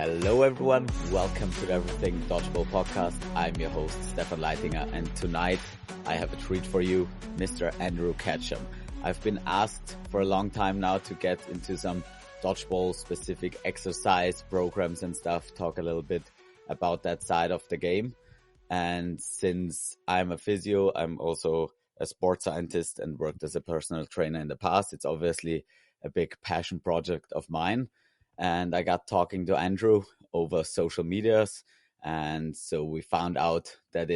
Hello everyone, welcome to the Everything Dodgeball podcast. I'm your host Stefan Leitinger, and tonight I have a treat for you, Mr. Andrew Ketchum. I've been asked for a long time now to get into some dodgeball specific exercise programs and stuff, talk a little bit about that side of the game. And since I'm a physio, I'm also a sports scientist and worked as a personal trainer in the past. It's obviously a big passion project of mine. And I got talking to Andrew over social medias. And so we found out that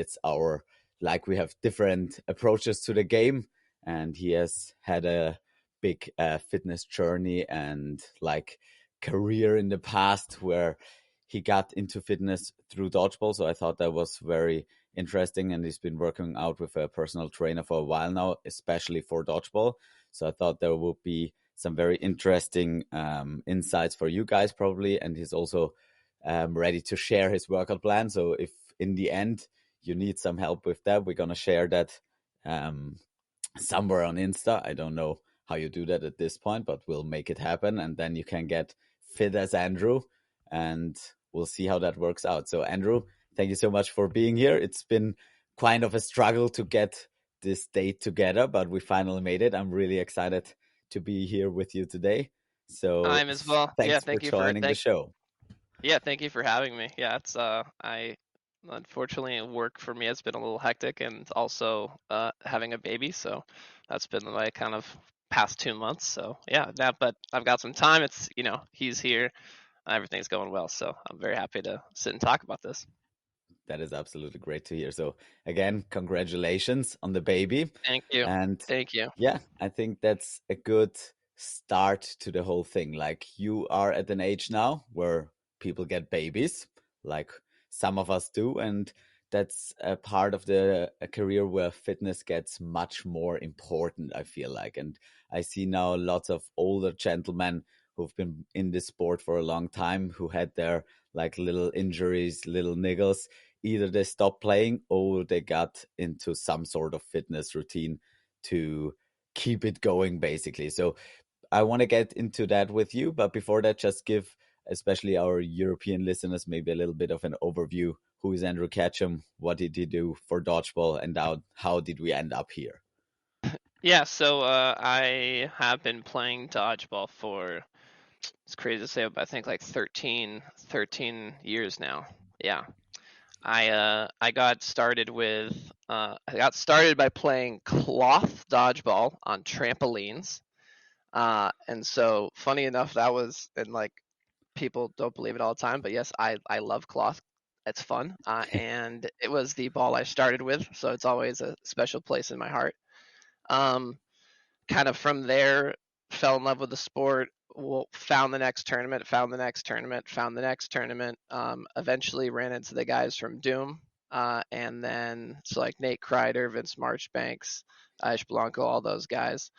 we have different approaches to the game. And he has had a big fitness journey and career in the past where he got into fitness through dodgeball. So I thought that was very interesting. And he's been working out with a personal trainer for a while now, especially for dodgeball. So I thought there would be some very interesting insights for you guys probably. And he's also ready to share his workout plan. So if in the end you need some help with that, we're going to share that somewhere on Insta. I don't know how you do that at this point, but we'll make it happen. And then you can get fit as Andrew and we'll see how that works out. So Andrew, thank you so much for being here. It's been kind of a struggle to get this date together, but we finally made it. I'm really excited to be here with you today. So I'm as well. Thanks for joining the show. Yeah, thank you for having me. Yeah, it's I unfortunately work for me has been a little hectic, and also having a baby, so that's been my kind of past 2 months. So yeah, but I've got some time. It's he's here, everything's going well, so I'm very happy to sit and talk about this. That is absolutely great to hear. So again, congratulations on the baby. Thank you. And thank you. Yeah, I think that's a good start to the whole thing. Like, you are at an age now where people get babies, like some of us do. And that's a part of a career where fitness gets much more important, I feel like. And I see now lots of older gentlemen who've been in this sport for a long time who had their little injuries, little niggles. Either they stopped playing or they got into some sort of fitness routine to keep it going, basically. So I want to get into that with you. But before that, just give especially our European listeners maybe a little bit of an overview. Who is Andrew Ketchum? What did he do for dodgeball? And how did we end up here? Yeah, so I have been playing dodgeball for, it's crazy to say, but I think like 13 years now. Yeah. I got started by playing cloth dodgeball on trampolines. And so funny enough, that was, and like people don't believe it all the time, but yes, I love cloth. It's fun. And it was the ball I started with, so it's always a special place in my heart. Kind of from there, fell in love with the sport. Found the next tournament, eventually ran into the guys from Doom, and then so like Nate Kreider, Vince Marchbanks, Ish Blanco, all those guys.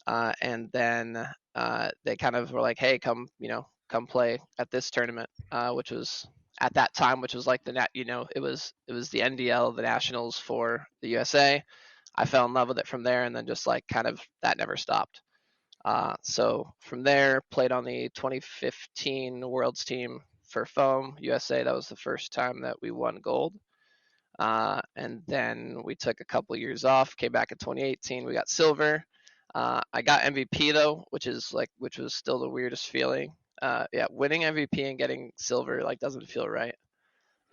And then they kind of were like, hey, come play at this tournament, which was at that time, which was like it was the NDL, the nationals for the USA. I fell in love with it from there, and then just like kind of that never stopped. So from there, played on the 2015 Worlds team for Foam USA. That was the first time that we won gold. And then we took a couple years off, came back in 2018, we got silver. I got MVP though, which was still the weirdest feeling. Yeah, winning MVP and getting silver doesn't feel right.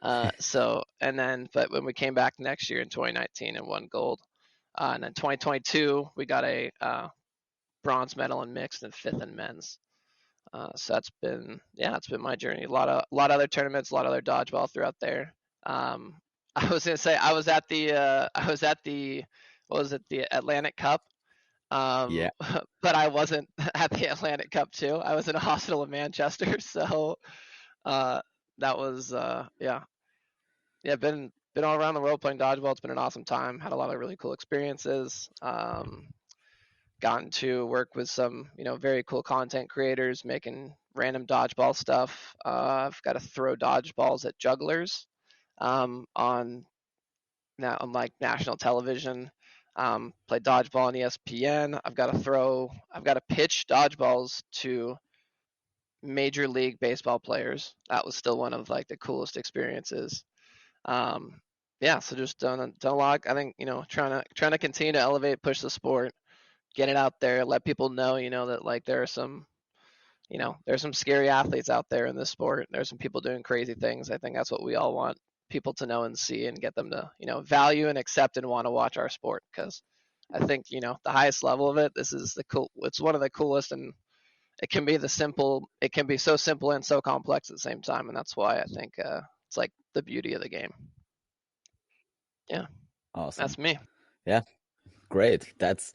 But when we came back next year in 2019 and won gold, and then 2022 we got a bronze medal in mixed and fifth in men's. So it's been my journey. A lot of other tournaments, a lot of other dodgeball throughout there. I was gonna say I was at the Atlantic Cup. Yeah. But I wasn't at the Atlantic Cup too. I was in a hospital in Manchester, so that was been all around the world playing dodgeball. It's been an awesome time. Had a lot of really cool experiences. Gotten to work with some very cool content creators making random dodgeball stuff. I've got to throw dodgeballs at jugglers on like national television. Play dodgeball on ESPN. I've got to pitch dodgeballs to major league baseball players. That was still one of like the coolest experiences. Um, yeah, so just done a lot. I think trying to continue to elevate, push the sport, get it out there, let people know that like there are some there's some scary athletes out there in this sport. There's some people doing crazy things. I think that's what we all want people to know and see, and get them to value and accept and want to watch our sport, because I think the highest level of it. This is the cool. It's one of the coolest, and it can be the simple. It can be so simple and so complex at the same time, and that's why I think it's like the beauty of the game. Yeah, Awesome. that's me. Yeah. Great. That's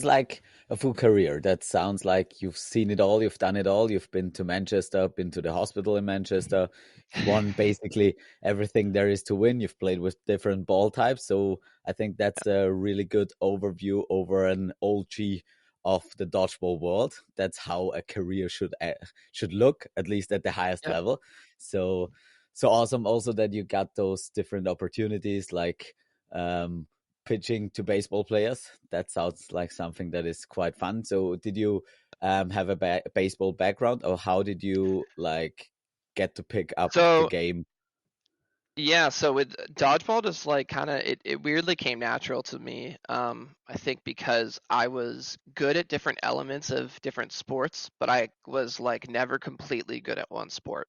like a full career. That sounds like you've seen it all, you've done it all. You've been to Manchester, been to the hospital in Manchester. You've won basically everything there is to win. You've played with different ball types. So I think that's a really good overview over an OG of the dodgeball world. That's how a career should look, at least at the highest Yeah. level. So so awesome also that you got those different opportunities like um pitching to baseball players. That sounds like something that is quite fun. So, did you have a baseball background, or how did you like get to pick up the So game? yeah, so with dodgeball, just like kind of it weirdly came natural to me. I think because I was good at different elements of different sports, but I was like never completely good at one sport.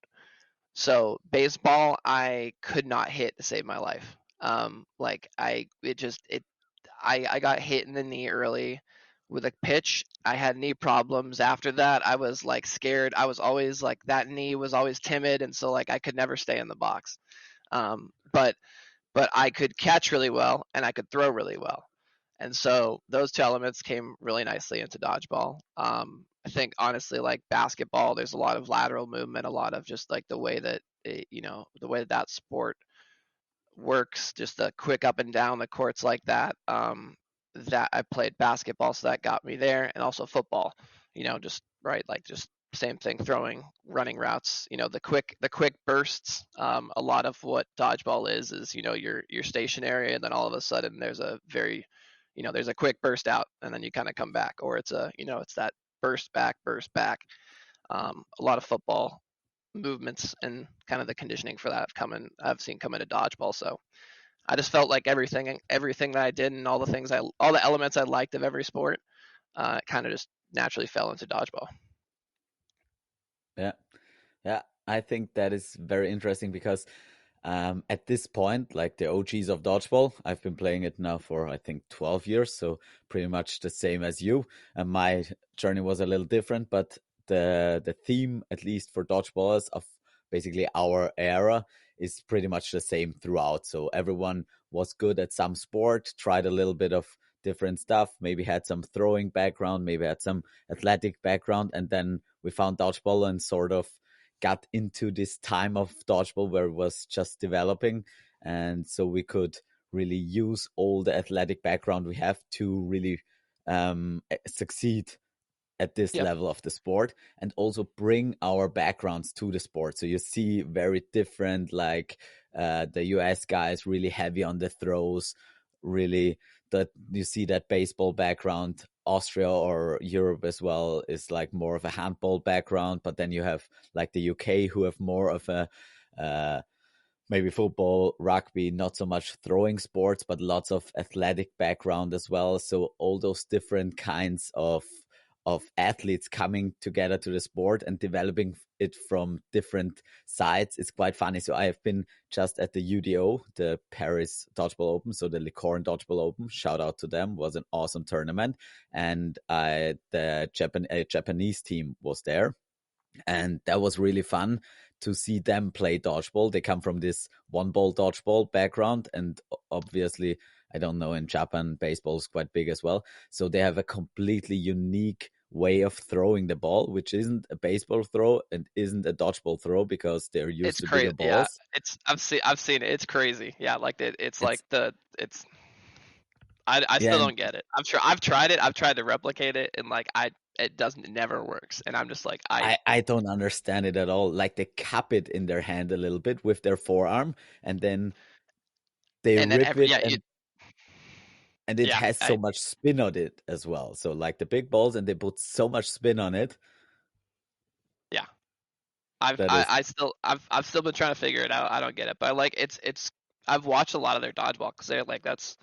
So baseball, I could not hit to save my life. Like I it just it I got hit in the knee early with a pitch. I had knee problems. After that, I was like scared. I was always like that knee was always timid, and so like I could never stay in the box. Um, but but I could catch really well and I could throw really well. And so those two elements came really nicely into dodgeball. I think honestly, like basketball, there's a lot of lateral movement, a lot of just like the way that the way that that sport works, just the quick up and down the courts like that. That I played basketball, so that got me there, and also football. Just right, like just same thing, throwing, running routes. The quick bursts. A lot of what dodgeball is you're stationary, and then all of a sudden there's a quick burst out, and then you kind of come back, or it's that burst back. A lot of football movements and kind of the conditioning for that I've seen come into dodgeball. So I just felt like everything that I did and all the elements I liked of every sport kind of just naturally fell into dodgeball. Yeah, yeah. I think that is very interesting because at this point, like the OGs of dodgeball, I've been playing it now for I think 12 years, so pretty much the same as you. And my journey was a little different, but the theme, at least for dodgeballers of basically our era, is pretty much the same throughout. So everyone was good at some sport, tried a little bit of different stuff, maybe had some throwing background, maybe had some athletic background, and then we found dodgeball and sort of got into this time of dodgeball where it was just developing. And so we could really use all the athletic background we have to really succeed at this Yeah, level of the sport and also bring our backgrounds to the sport. So you see very different, like the US guys really heavy on the throws, really that you see that baseball background. Austria or Europe as well is like more of a handball background, but then you have like the UK who have more of a uh, maybe football, rugby, not so much throwing sports, but lots of athletic background as well. So all those different kinds of athletes coming together to the sport and developing it from different sides. It's quite funny. So I have been just at the UDO, the Paris Dodgeball Open, so the Licorne Dodgeball Open. Shout out to them. Was an awesome tournament, and the Japanese team was there, and that was really fun to see them play dodgeball. They come from this one ball dodgeball background, and obviously, I don't know, in Japan, baseball is quite big as well. So they have a completely unique way of throwing the ball, which isn't a baseball throw and isn't a dodgeball throw because they're used it's to crazy. bigger Yeah, balls. I've seen it. It's crazy. Yeah, like it's like It's it's I yeah, still and don't get it. I've tried it. I've tried to replicate it, and like it never works. And I'm just like I don't understand it at all. Like they cup it in their hand a little bit with their forearm, and then they and then rip every it yeah you and it yeah has so I much spin on it as well. So like the big balls, and they put so much spin on it. yeah That is, I've still been trying to figure it out. I don't get it, but like it's I've watched a lot of their dodgeball because they're like that's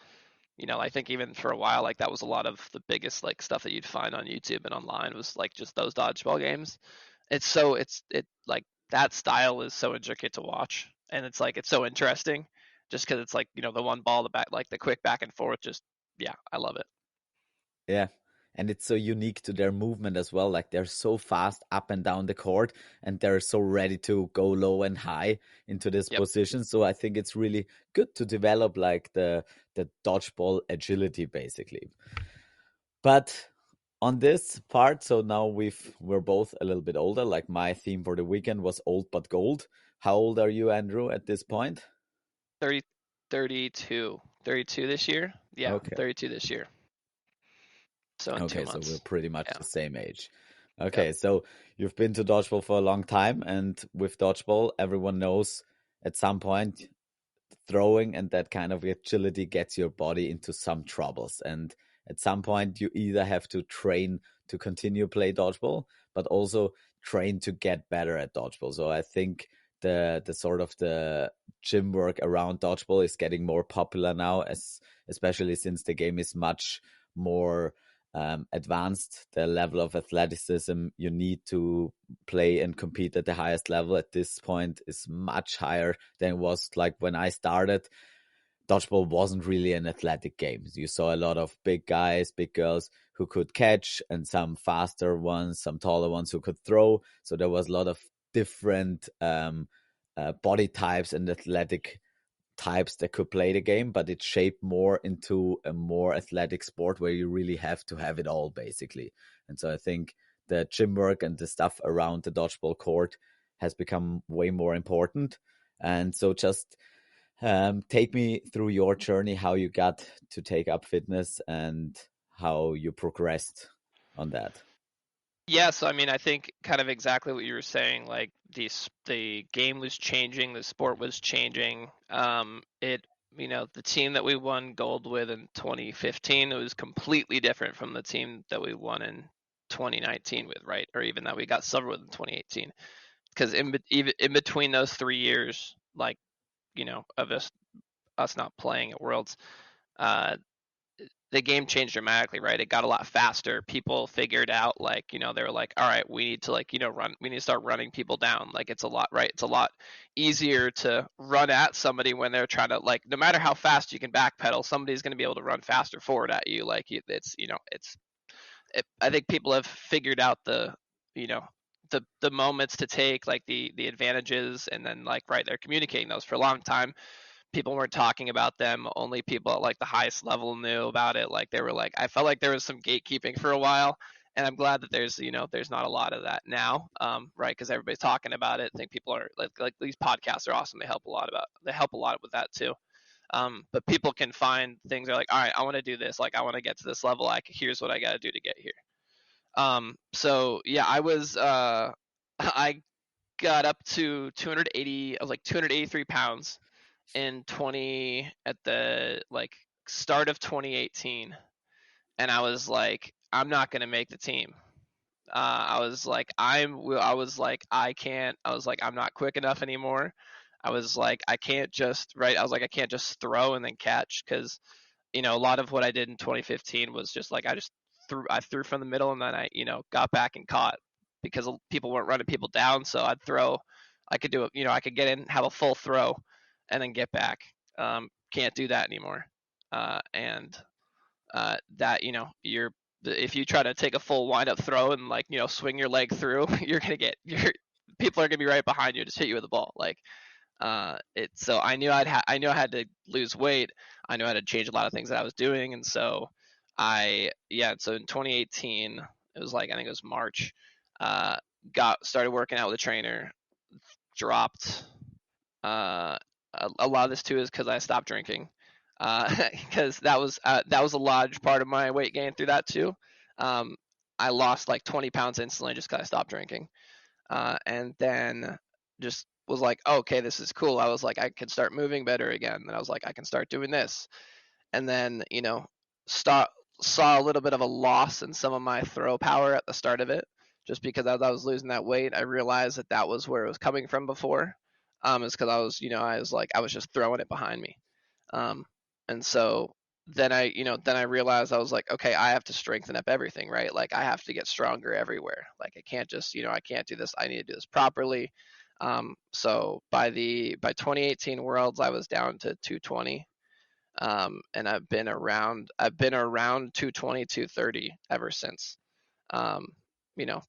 I think even for a while like that was a lot of the biggest like stuff that you'd find on YouTube and online was like just those dodgeball games. It like that style is so intricate to watch, and it's like it's so interesting just because it's like the one ball, the back, like the quick back and forth, just yeah, I love it. yeah. And it's so unique to their movement as well. Like they're so fast up and down the court and they're so ready to go low and high into this Yep. position. So I think it's really good to develop like the dodgeball agility basically. But on this part, so now we're both a little bit older. Like my theme for the weekend was old but gold. How old are you, Andrew, at this point? 30, 32 this year. Yeah, Okay. 32 this year. So in two Okay, so we're months. pretty much Yeah. the same age. Yep. Okay, so you've been to dodgeball for a long time, and with dodgeball, everyone knows at some point throwing and that kind of agility gets your body into some troubles. And at some point, you either have to train to continue play dodgeball, but also train to get better at dodgeball. So I think the sort of the gym work around dodgeball is getting more popular now, as especially since the game is much more advanced. The level of athleticism you need to play and compete at the highest level at this point is much higher than it was like when I started. Dodgeball wasn't really an athletic game. You saw a lot of big guys, big girls who could catch, and some faster ones, some taller ones who could throw. So there was a lot of different body types and athletic types that could play the game, but it's shaped more into a more athletic sport where you really have to have it all, basically. And so I think the gym work and the stuff around the dodgeball court has become way more important. And so just take me through your journey, how you got to take up fitness and how you progressed on that. Yeah, so I mean, I think kind of exactly what you were saying. Like the game was changing, the sport was changing. The team that we won gold with in 2015, it was completely different from the team that we won in 2019 with, right? Or even that we got silver with in 2018. Because even in between those 3 years, like of us not playing at Worlds, uh, the game changed dramatically, right? It got a lot faster. People figured out like, they were like, all right, we need to like, run, we need to start running people down. Like it's a lot, right? It's a lot easier to run at somebody when they're trying to like, no matter how fast you can backpedal, somebody's going to be able to run faster forward at you. Like I think people have figured out you know, the moments to take, like the advantages, and then like, right, they're communicating those for a long time. People weren't talking about them. Only people at like the highest level knew about it. Like they were like, I felt like there was some gatekeeping for a while, and I'm glad that there's not a lot of that now, right? Because everybody's talking about it. I think people are like these podcasts are awesome. They help a lot with that too. But people can find things. They're like, all right, I want to do this. Like I want to get to this level. Like here's what I got to do to get here. So yeah, I got up to 280. I was like 283 pounds in 20 at the like start of 2018, and I was like, I'm not gonna make the team. I was like, I can't. I was like, I'm not quick enough anymore. I was like, I can't just right. I was like, I can't just throw and then catch because a lot of what I did in 2015 was just like I threw from the middle and then I got back and caught because people weren't running people down. So I'd throw. I could do it. I could get in, have a full throw, and then get back. Can't do that anymore. And that you're if you try to take a full wind up throw and like swing your leg through, you're gonna get your people are gonna be right behind you to hit you with the ball. Like so I knew I had to lose weight. I knew I had to change a lot of things that I was doing, and so so in 2018 it was like I think it was March. Uh, got started working out with a trainer. Dropped. A lot of this too is because I stopped drinking, because that was a large part of my weight gain through that too. Um, I lost like 20 pounds instantly just because I stopped drinking, and then just was like, oh, okay, this is cool. I was like, I can start moving better again. And I was like, I can start doing this, and then start saw a little bit of a loss in some of my throw power at the start of it. just because as I was losing that weight, I realized that that was where it was coming from before. Is because I was just throwing it behind me. Um, and so then I realized I was like, okay, I have to strengthen up everything, right? Like I have to get stronger everywhere. Like I can't just, I can't do this. I need to do this properly. So by 2018 Worlds, I was down to 220. And I've been around 220, 230 ever since. Um,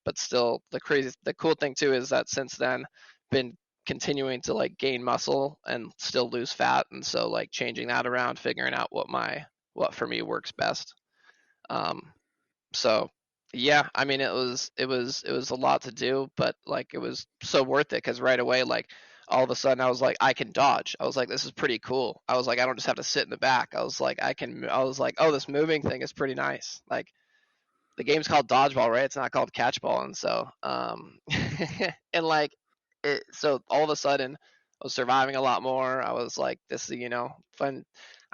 but still the cool thing too is that since then, been continuing to like gain muscle and still lose fat, and so like changing that around, figuring out what for me works best. Um, so yeah, I mean it was a lot to do, but like it was so worth it because right away like all of a sudden I was like I can dodge. I was like this is pretty cool. I was like I don't just have to sit in the back. I was like oh this moving thing is pretty nice. Like the game's called dodgeball, right? It's not called catchball, and so and like so all of a sudden I was surviving a lot more. I was like this is fun.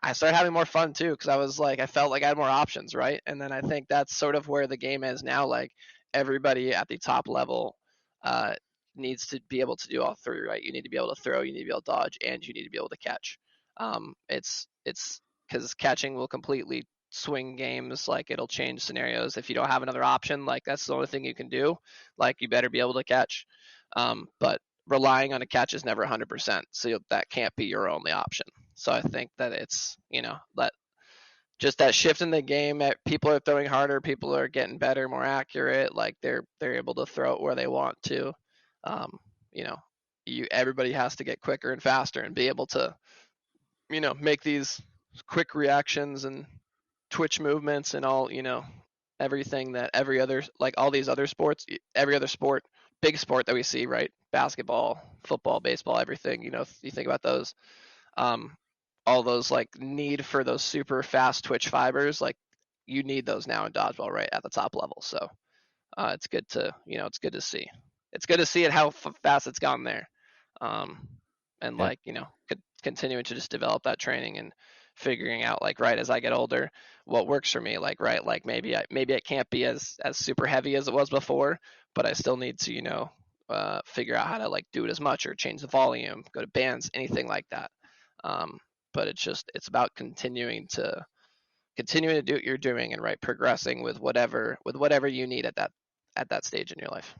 I started having more fun too because I was like I felt like I had more options, right? And then I think that's sort of where the game is now. Like everybody at the top level uh, needs to be able to do all three, right? You need to be able to throw, you need to be able to dodge, and you need to be able to catch. It's because catching will completely swing games. Like it'll change scenarios if you don't have another option. Like that's the only thing you can do. Like you better be able to catch. But relying on a catch is never 100%. So that can't be your only option. So I think that it's that just that shift in the game. People are throwing harder. People are getting better, more accurate. Like they're able to throw it where they want to. Um, you know, everybody has to get quicker and faster and be able to make these quick reactions and twitch movements and all everything that every other like all these other sports, every other sport, big sport that we see, right? Basketball, football, baseball, everything. If you think about those, um, all those like need for those super fast twitch fibers, like you need those now in dodgeball, right at the top level. So it's good to it's good to see. It's good to see it how fast it's gone there, um, and Yeah. like continuing to just develop that training and figuring out like right as I get older what works for me. Like right, like maybe it can't be as super heavy as it was before, but I still need to figure out how to like do it as much or change the volume, go to bands, anything like that. Um, but it's about continuing to do what you're doing and right progressing with whatever you need at that stage in your life.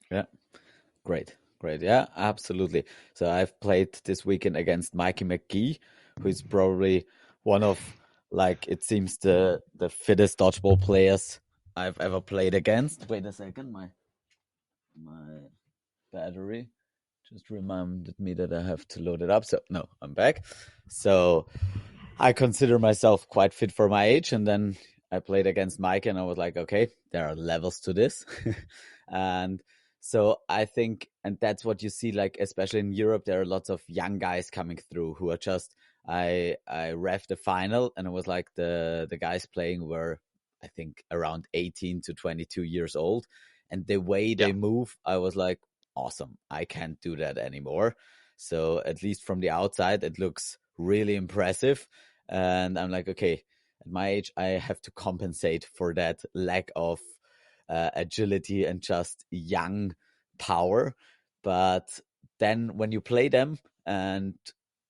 Yeah. Great. Great. Yeah, absolutely. So I've played this weekend against Mikey McGee, who is probably one of like it seems the fittest dodgeball players I've ever played against. Wait a second, my battery just reminded me that I have to load it up. So no, I'm back. So I consider myself quite fit for my age, and then I played against Mike, and I was like, okay, there are levels to this, and so I think, and that's what you see, like especially in Europe, there are lots of young guys coming through who are just. I ref the final, and it was like the guys playing were I think around 18 to 22 years old, and the way Yeah. they move, I was like, awesome, I can't do that anymore. So at least from the outside, it looks really impressive. And I'm like, okay, at my age, I have to compensate for that lack of agility and just young power. But then when you play them and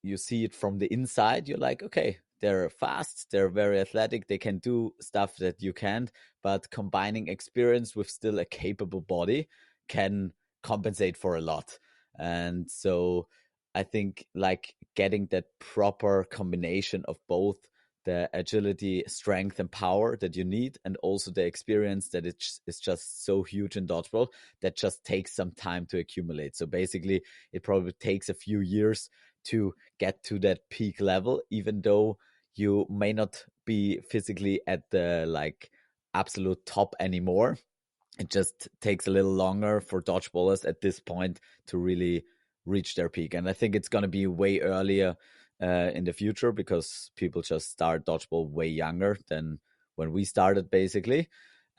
you see it from the inside, you're like, okay, they're fast, they're very athletic, they can do stuff that you can't, but combining experience with still a capable body can compensate for a lot. And so I think like getting that proper combination of both the agility, strength, and power that you need, and also the experience that is just so huge in dodgeball that just takes some time to accumulate. So basically, it probably takes a few years to get to that peak level, even though you may not be physically at the like absolute top anymore. It just takes a little longer for dodgeballers at this point to really reach their peak. And I think it's going to be way earlier in the future because people just start dodgeball way younger than when we started, basically.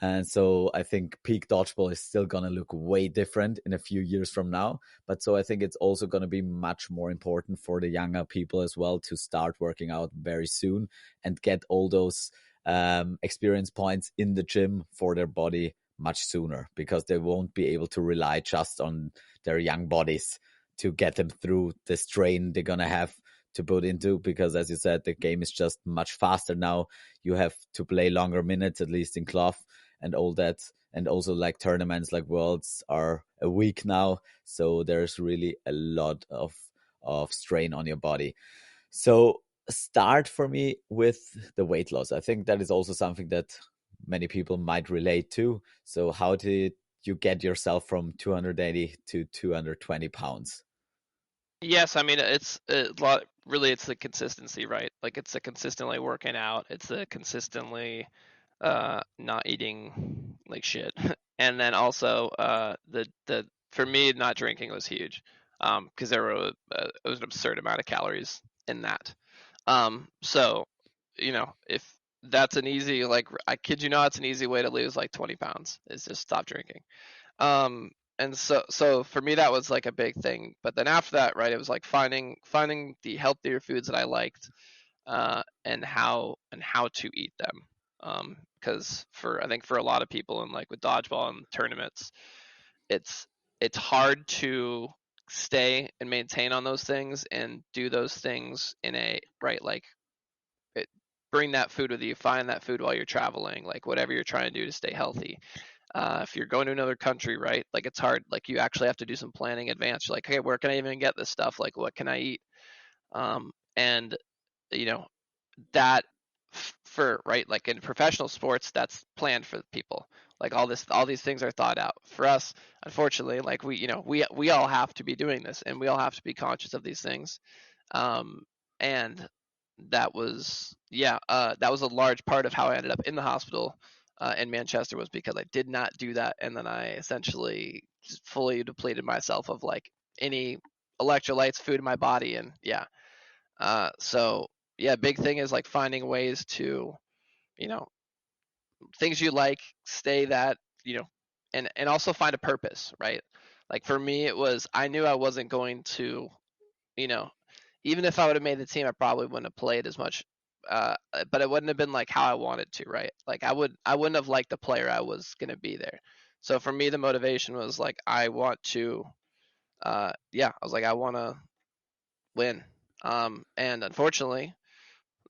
And so I think peak dodgeball is still going to look way different in a few years from now. But so I think it's also going to be much more important for the younger people as well to start working out very soon and get all those experience points in the gym for their body much sooner, because they won't be able to rely just on their young bodies to get them through the strain they're going to have to put into, because as you said, the game is just much faster now. You have to play longer minutes, at least in club and all that. And also like tournaments like Worlds are a week now. So there's really a lot of strain on your body. So start for me with the weight loss. I think that is also something that many people might relate to. So how did you get yourself from 280 to 220 pounds? Yes, I mean it's a lot. Really, it's the consistency, right? Like it's the consistently working out. It's the consistently not eating like shit, and then also the for me not drinking was huge, because there were it was an absurd amount of calories in that. So if that's an easy, like, I kid you not, it's an easy way to lose like 20 pounds is just stop drinking. um and so for me that was like a big thing, but then after that, right, it was like finding the healthier foods that I liked, and how to eat them. Because for I think for a lot of people, and like with dodgeball and tournaments, it's it's hard to stay and maintain on those things and do those things in a right, like, it, bring that food with you, find that food while you're traveling, like whatever you're trying to do to stay healthy. If you're going to another country, right, like it's hard, like you actually have to do some planning in advance. You're like, hey, where can I even get this stuff, like what can I eat? And you know that for right, like in professional sports, that's planned for people, like all these things are thought out. For us, unfortunately, like we all have to be doing this, and we all have to be conscious of these things. Um, and that was, yeah, that was a large part of how I ended up in the hospital in Manchester, was because I did not do that, and then I essentially just fully depleted myself of like any electrolytes, food in my body, and yeah. So yeah, big thing is like finding ways to, you know, things you like, stay that, and also find a purpose, right? Like for me, it was, I knew I wasn't going to, you know, even if I would have made the team, I probably wouldn't have played as much. But it wouldn't have been like how I wanted to, right? Like I wouldn't have liked the player I was gonna be there. So for me, the motivation was like, I want to, yeah, I was like, I want to win. And unfortunately,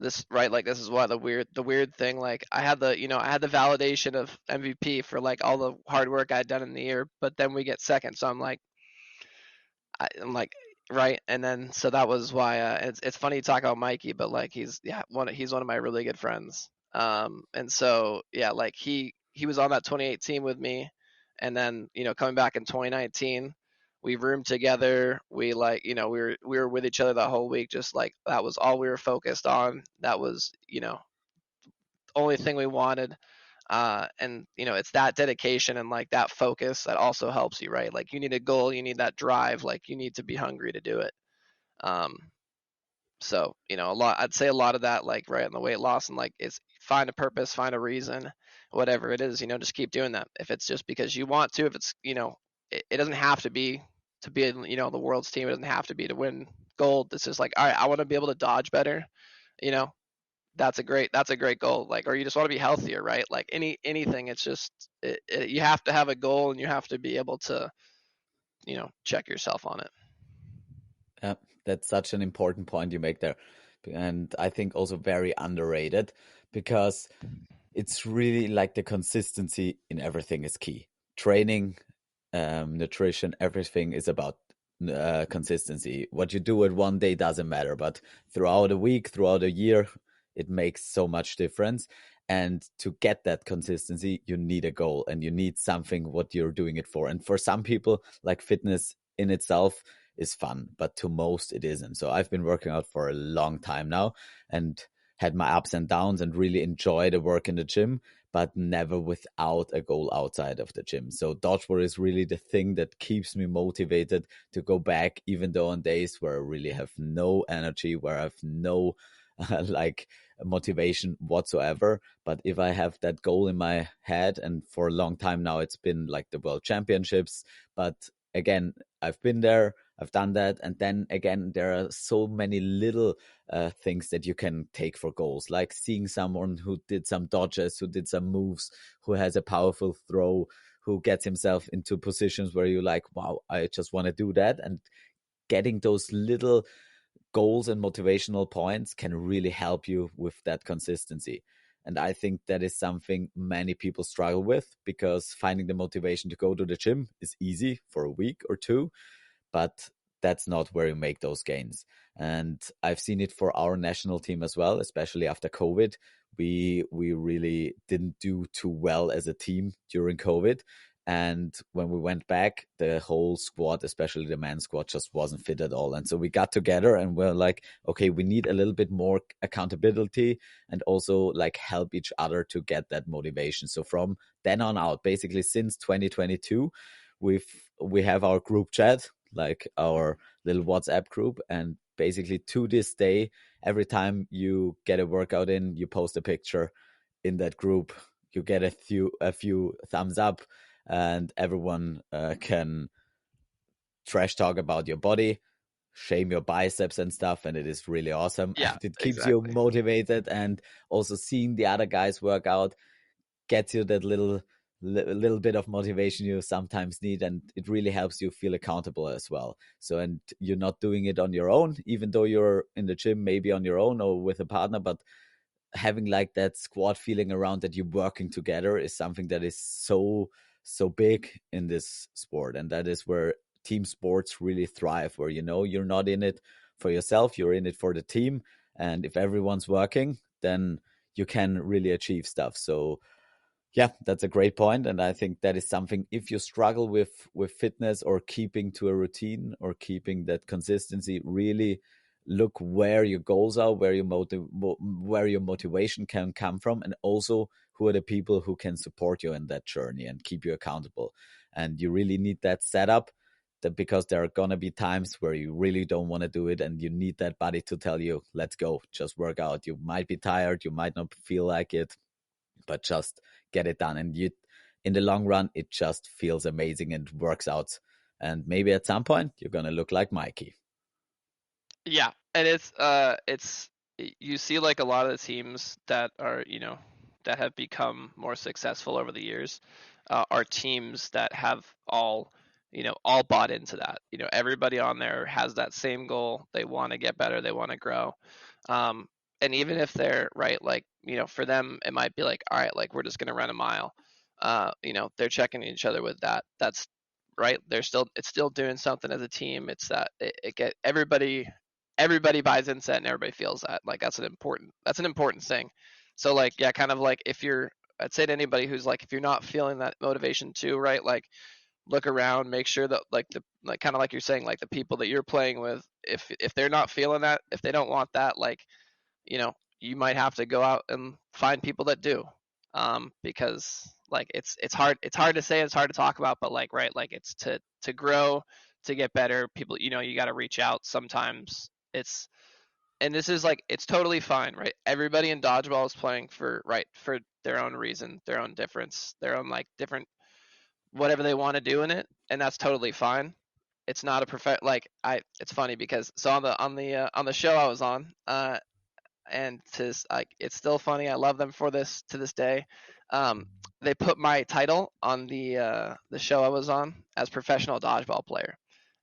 this, right, like this is why the weird thing, like I had the validation of MVP for like all the hard work I'd done in the year, but then we get second, so I'm like, right, and then so that was why it's funny you talk about Mikey, but like he's one of my really good friends. And so yeah, like he was on that 28 team with me, and then coming back in 2019, we roomed together. We like we were with each other that whole week, just like that was all we were focused on. That was only thing we wanted. And it's that dedication and like that focus that also helps you, right? Like you need a goal, you need that drive, like you need to be hungry to do it. um so I'd say a lot of that, like right in the weight loss, and like it's find a purpose, find a reason, whatever it is, just keep doing that. If it's just because you want to, if it's it doesn't have to be to be in the world's team, it doesn't have to be to win gold. It's just like, all right, I want to be able to dodge better, you know that's a great goal. Like, or you just want to be healthier, right? Like anything, it's just you have to have a goal, and you have to be able to check yourself on it. Yeah, that's such an important point you make there. And I think also very underrated, because it's really like the consistency in everything is key. Training, nutrition, everything is about consistency. What you do at one day doesn't matter, but throughout a week, throughout a year, it makes so much difference. And to get that consistency, you need a goal and you need something what you're doing it for. And for some people, like fitness in itself is fun, but to most it isn't. So I've been working out for a long time now and had my ups and downs and really enjoy the work in the gym, but never without a goal outside of the gym. So dodgeball is really the thing that keeps me motivated to go back, even though on days where I really have no energy, where I have no like motivation whatsoever. But if I have that goal in my head, and for a long time now, it's been like the world championships. But again, I've been there. I've done that. And then again, there are so many little things that you can take for goals, like seeing someone who did some dodges, who did some moves, who has a powerful throw, who gets himself into positions where you're like, wow, I just want to do that. And getting those little goals and motivational points can really help you with that consistency. And I think that is something many people struggle with, because finding the motivation to go to the gym is easy for a week or two, but that's not where you make those gains. And I've seen it for our national team as well, especially after COVID. We really didn't do too well as a team during COVID. And when we went back, the whole squad, especially the men's squad, just wasn't fit at all. And so we got together and we're like, okay, we need a little bit more accountability and also like help each other to get that motivation. So from then on out, basically since 2022, we have our group chat, like our little WhatsApp group, and basically to this day, every time you get a workout in, you post a picture in that group, you get a few thumbs up, and everyone can trash talk about your body, shame your biceps and stuff, and it is really awesome. Yeah, And it keeps you exactly. motivated, and also seeing the other guys work out gets you that little bit of motivation you sometimes need, and it really helps you feel accountable as well. So, and you're not doing it on your own, even though you're in the gym maybe on your own or with a partner, but having like that squad feeling around that you're working together is something that is so big in this sport. And that is where team sports really thrive, where you're not in it for yourself, you're in it for the team. And if everyone's working, then you can really achieve stuff. So yeah, that's a great point, and I think that is something, if you struggle with fitness or keeping to a routine or keeping that consistency, really look where your goals are, where your motivation can come from, and also who are the people who can support you in that journey and keep you accountable. And you really need that setup, that because there are gonna be times where you really don't want to do it, and you need that buddy to tell you, let's go, just work out. You might be tired, you might not feel like it, but just get it done. And you, in the long run, it just feels amazing and works out. And maybe at some point, you're going to look like Mikey. Yeah, and you see like a lot of the teams that are, that have become more successful over the years, are teams that have all bought into that. Everybody on there has that same goal. They want to get better, they want to grow. Um, and even if they're right, like, for them it might be like, all right, like we're just going to run a mile. They're checking each other with that. That's right. It's still doing something as a team. It's that it get everybody buys into that and everybody feels that. Like that's an important thing. So like, yeah, kind of like, if you're, I'd say to anybody who's like, if you're not feeling that motivation too, right, like look around, make sure that like kind of like you're saying, like the people that you're playing with, if they're not feeling that, if they don't want that, like, you might have to go out and find people that do. Because like it's hard to say, it's hard to talk about, but like, right, like it's to grow, to get better, people, you got to reach out sometimes. It's And this is like, it's totally fine, right? Everybody in dodgeball is playing for their own reason, their own difference, their own like different whatever they want to do in it, and that's totally fine. It's not a like, it's funny because so on the show I was on, and like, it's still funny. I love them for this to this day. Um, they put my title on the show I was on as professional dodgeball player,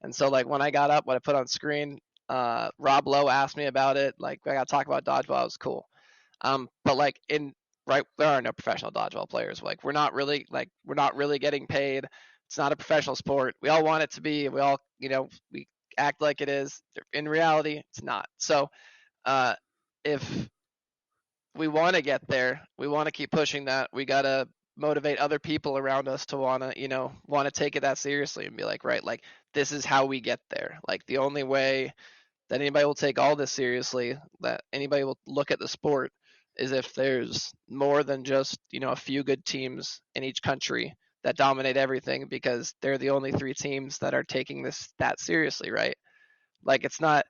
and so like when I got up, what I put on screen, Rob Lowe asked me about it. Like, I got to talk about dodgeball. It was cool. But like, right, there are no professional dodgeball players. Like, we're not really getting paid. It's not a professional sport. We all want it to be. We all, we act like it is. In reality, it's not. So, uh, if we want to get there, we want to keep pushing that. We gotta motivate other people around us to wanna take it that seriously and be like, right, like this is how we get there. Like the only way that anybody will take all this seriously, that anybody will look at the sport, is if there's more than just a few good teams in each country that dominate everything, because they're the only three teams that are taking this that seriously, right? Like, it's not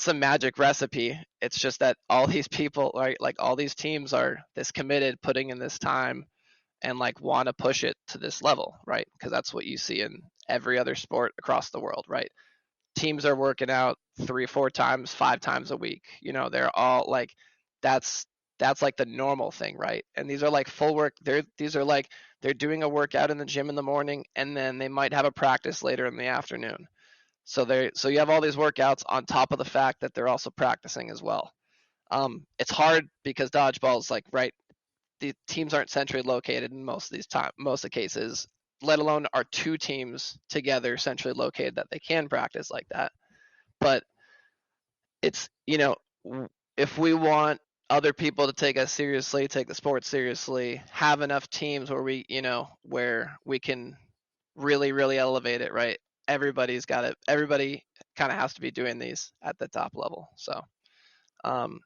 some magic recipe. It's just that all these people, right, like all these teams are this committed, putting in this time, and like want to push it to this level, right? Because that's what you see in every other sport across the world, right? teams are working out 3 4 times 5 times a week. They're all like, that's that's like the normal thing, right? And these are like full work. These are like, they're doing a workout in the gym in the morning, and then they might have a practice later in the afternoon. So you have all these workouts on top of the fact that they're also practicing as well. It's hard because dodgeball is like, right, the teams aren't centrally located in most of the cases, let alone are two teams together centrally located that they can practice like that. But it's, if we want other people to take us seriously, take the sport seriously, have enough teams where we can really, really elevate it, right? Everybody kind of has to be doing these at the top level. So, um,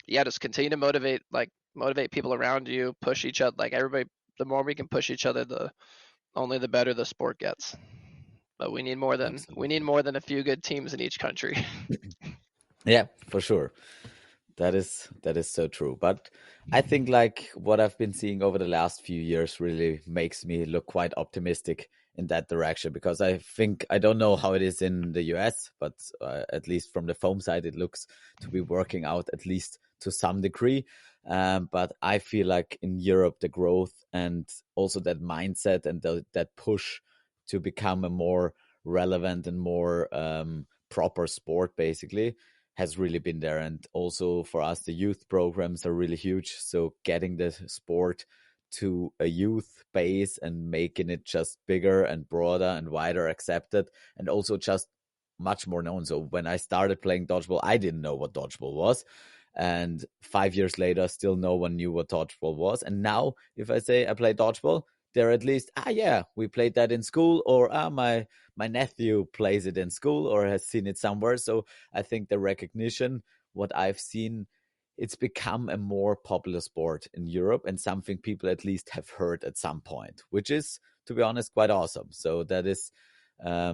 yeah, just continue to motivate people around you, push each other, like everybody. The more we can push each other, the better the sport gets. But we need Absolutely. more than a few good teams in each country. Yeah, for sure. That is so true. But I think like what I've been seeing over the last few years really makes me look quite optimistic in that direction, because I think I don't know how it is in the US, but at least from the foam side, it looks to be working out at least to some degree. But I feel like in Europe, the growth and also that mindset and that push to become a more relevant and more proper sport, basically, has really been there. And also for us, the youth programs are really huge. So getting the sport to a youth base and making it just bigger and broader and wider accepted, and also just much more known. So when I started playing dodgeball, I didn't know what dodgeball was. And 5 years later, still no one knew what dodgeball was. And now, if I say I play dodgeball, they're at least, yeah, we played that in school, or my nephew plays it in school or has seen it somewhere. So I think the recognition, what I've seen, it's become a more popular sport in Europe and something people at least have heard at some point, which is, to be honest, quite awesome. So that is a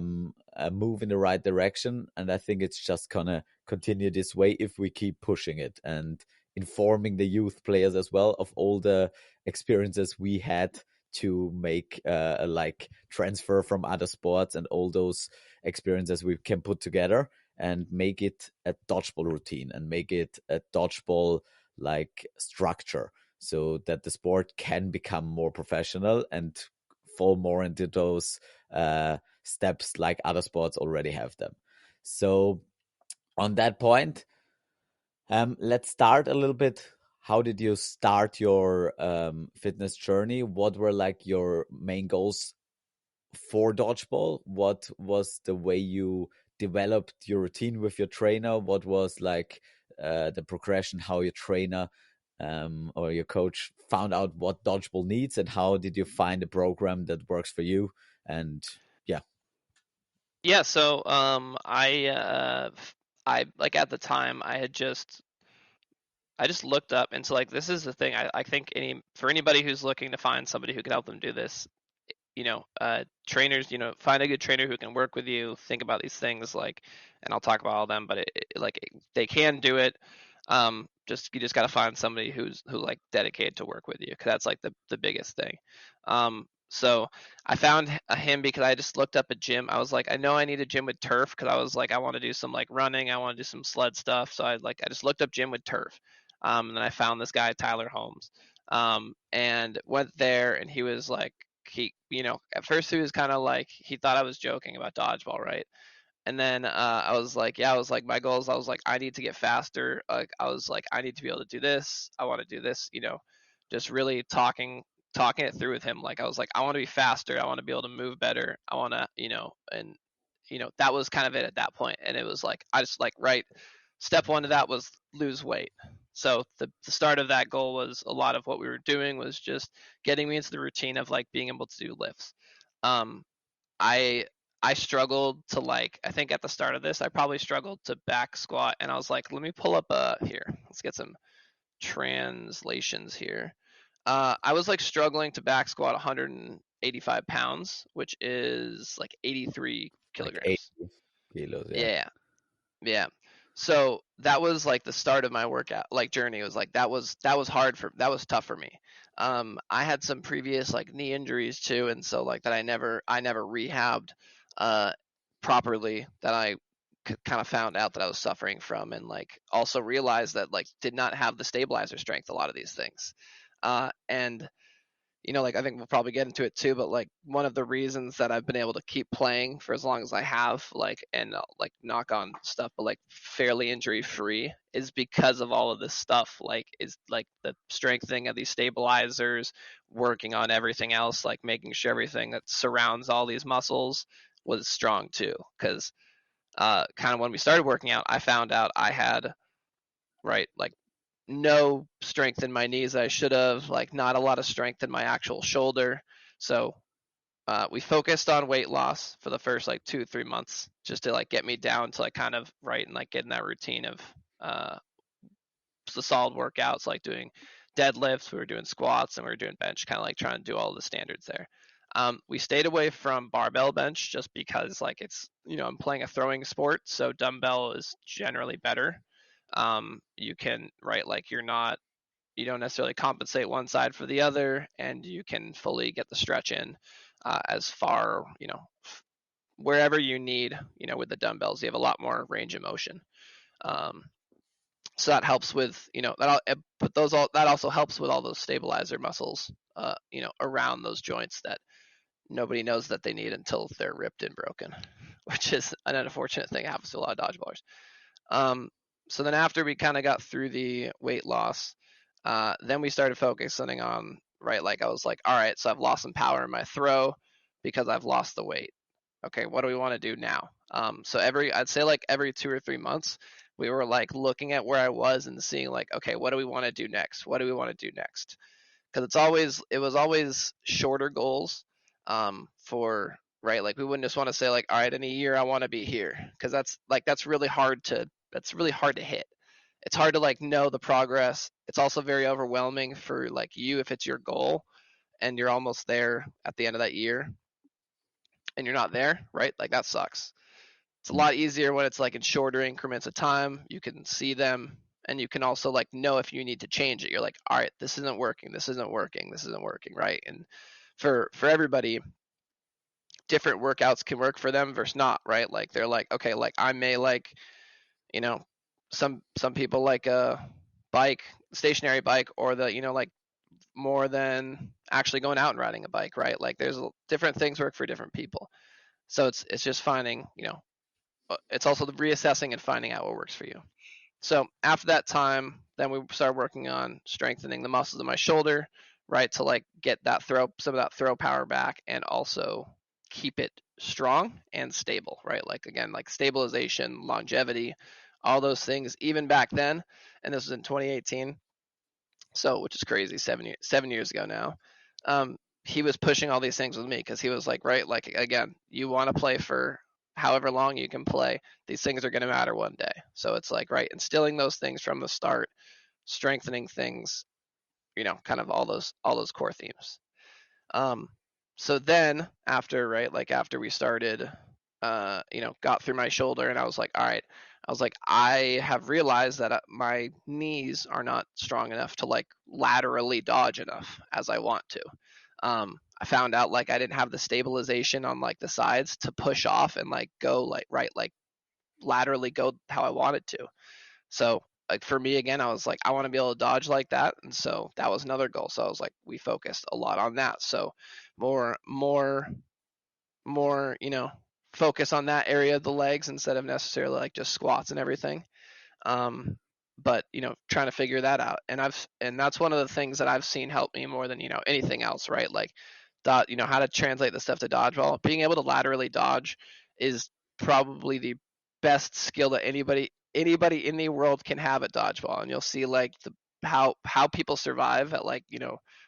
move in the right direction. And I think it's just gonna continue this way if we keep pushing it and informing the youth players as well of all the experiences we had to make like transfer from other sports and all those experiences we can put together and make it a dodgeball routine and make it a dodgeball like structure, so that the sport can become more professional and fall more into those steps like other sports already have them. So on that point, let's start a little bit. How did you start your fitness journey? What were like your main goals for dodgeball? What was the way you developed your routine with your trainer? What was like the progression, how your trainer or your coach found out what dodgeball needs, and how did you find a program that works for you? And yeah. Yeah, so I like at the time I just looked up into, like, this is the thing. I think anybody who's looking to find somebody who can help them do this, trainers, find a good trainer who can work with you, think about these things, like, and I'll talk about all of them, but they can do it. You just got to find somebody who like dedicated to work with you, because that's like the biggest thing. So I found him because I just looked up a gym. I was like, I know I need a gym with turf, because I was like, I want to do some like running, I want to do some sled stuff. So I just looked up gym with turf. And then I found this guy, Tyler Holmes, and went there, and he was like, at first he was kind of like, he thought I was joking about dodgeball, right? And then I was like, yeah, I was like, my goals, I was like, I need to get faster. Like, I was like, I need to be able to do this. I want to do this, just really talking it through with him. Like, I was like, I want to be faster. I want to be able to move better. I want to, and that was kind of it at that point. And it was like, I just like, right. Step one of that was lose weight. So the start of that goal was, a lot of what we were doing was just getting me into the routine of like being able to do lifts. Um, I I struggled to, like, I think at the start of this I probably struggled to back squat, and I was like, let me pull up here. Let's get some translations here. I was like struggling to back squat 185 pounds, which is like 83 Like 80 kilograms. kilos, yeah. Yeah, yeah. So that was like the start of my workout like journey. It was like, that was tough for me. I had some previous like knee injuries too, and so like that I never rehabbed. Uh, properly that I kind of found out that I was suffering from, and like also realized that like did not have the stabilizer strength, a lot of these things. And like I think we'll probably get into it too, but like one of the reasons that I've been able to keep playing for as long as I have, like, and like knock on stuff, but like fairly injury free, is because of all of this stuff. Like, is like the strengthening of these stabilizers, working on everything else, like making sure everything that surrounds all these muscles was strong too. Because kind of when we started working out, I found out I had, right, like no strength in my knees that I should have, like not a lot of strength in my actual shoulder. So we focused on weight loss for the first like 2 3 months, just to like get me down to like kind of right and like getting that routine of uh, the solid workouts, like doing deadlifts, we were doing squats, and we were doing bench, kind of like trying to do all the standards there. We stayed away from barbell bench just because like it's, I'm playing a throwing sport, so dumbbell is generally better. You can, right, like you don't necessarily compensate one side for the other, and you can fully get the stretch in as far, wherever you need, with the dumbbells. You have a lot more range of motion. Um, so that helps with, that also helps with all those stabilizer muscles, around those joints that nobody knows that they need until they're ripped and broken, which is an unfortunate thing that happens to a lot of dodgeballers. So then after we kind of got through the weight loss, then we started focusing on, right, like I was like, all right, so I've lost some power in my throw because I've lost the weight. Okay, what do we want to do now? So I'd say like every 2 or 3 months, we were like looking at where I was and seeing like, okay, what do we want to do next? What do we want to do next? Because it was always shorter goals, for, right, like we wouldn't just want to say like, all right, in a year I want to be here, because that's really hard to hit. It's hard to like know the progress. It's also very overwhelming for like you if it's your goal and you're almost there at the end of that year and you're not there, right? Like that sucks. It's a lot easier when it's like in shorter increments of time. You can see them, and you can also like know if you need to change it. You're like, all right, this isn't working, this isn't working, this isn't working, right? And for everybody, different workouts can work for them versus not, right? Like they're like, okay, like I may like, you know, some people like a bike, stationary bike, or the, like more than actually going out and riding a bike, right? Like there's different things work for different people. So it's just finding, it's also the reassessing and finding out what works for you. So after that time, then we started working on strengthening the muscles in my shoulder, right, to like get some of that throw power back, and also keep it strong and stable, right? Like again, like stabilization, longevity, all those things, even back then. And this was in 2018, so which is crazy, 7 years ago now. He was pushing all these things with me because he was like, right, like again, you want to play for however long you can play. These things are going to matter one day. So it's like, right, instilling those things from the start, strengthening things, kind of all those core themes. Um, so then after, right, like after we started, got through my shoulder, and I was like, all right, I have realized that my knees are not strong enough to like laterally dodge enough as I want to. I found out like I didn't have the stabilization on like the sides to push off and like go like, right, like laterally go how I wanted to. So like for me again, I was like, I want to be able to dodge like that, and so that was another goal. So I was like, we focused a lot on that. So more, focus on that area of the legs instead of necessarily like just squats and everything. Um, but trying to figure that out, and that's one of the things that I've seen help me more than anything else, right? Like how to translate the stuff to dodgeball. Being able to laterally dodge is probably the best skill that anybody in the world can have at dodgeball. And you'll see like how people survive at like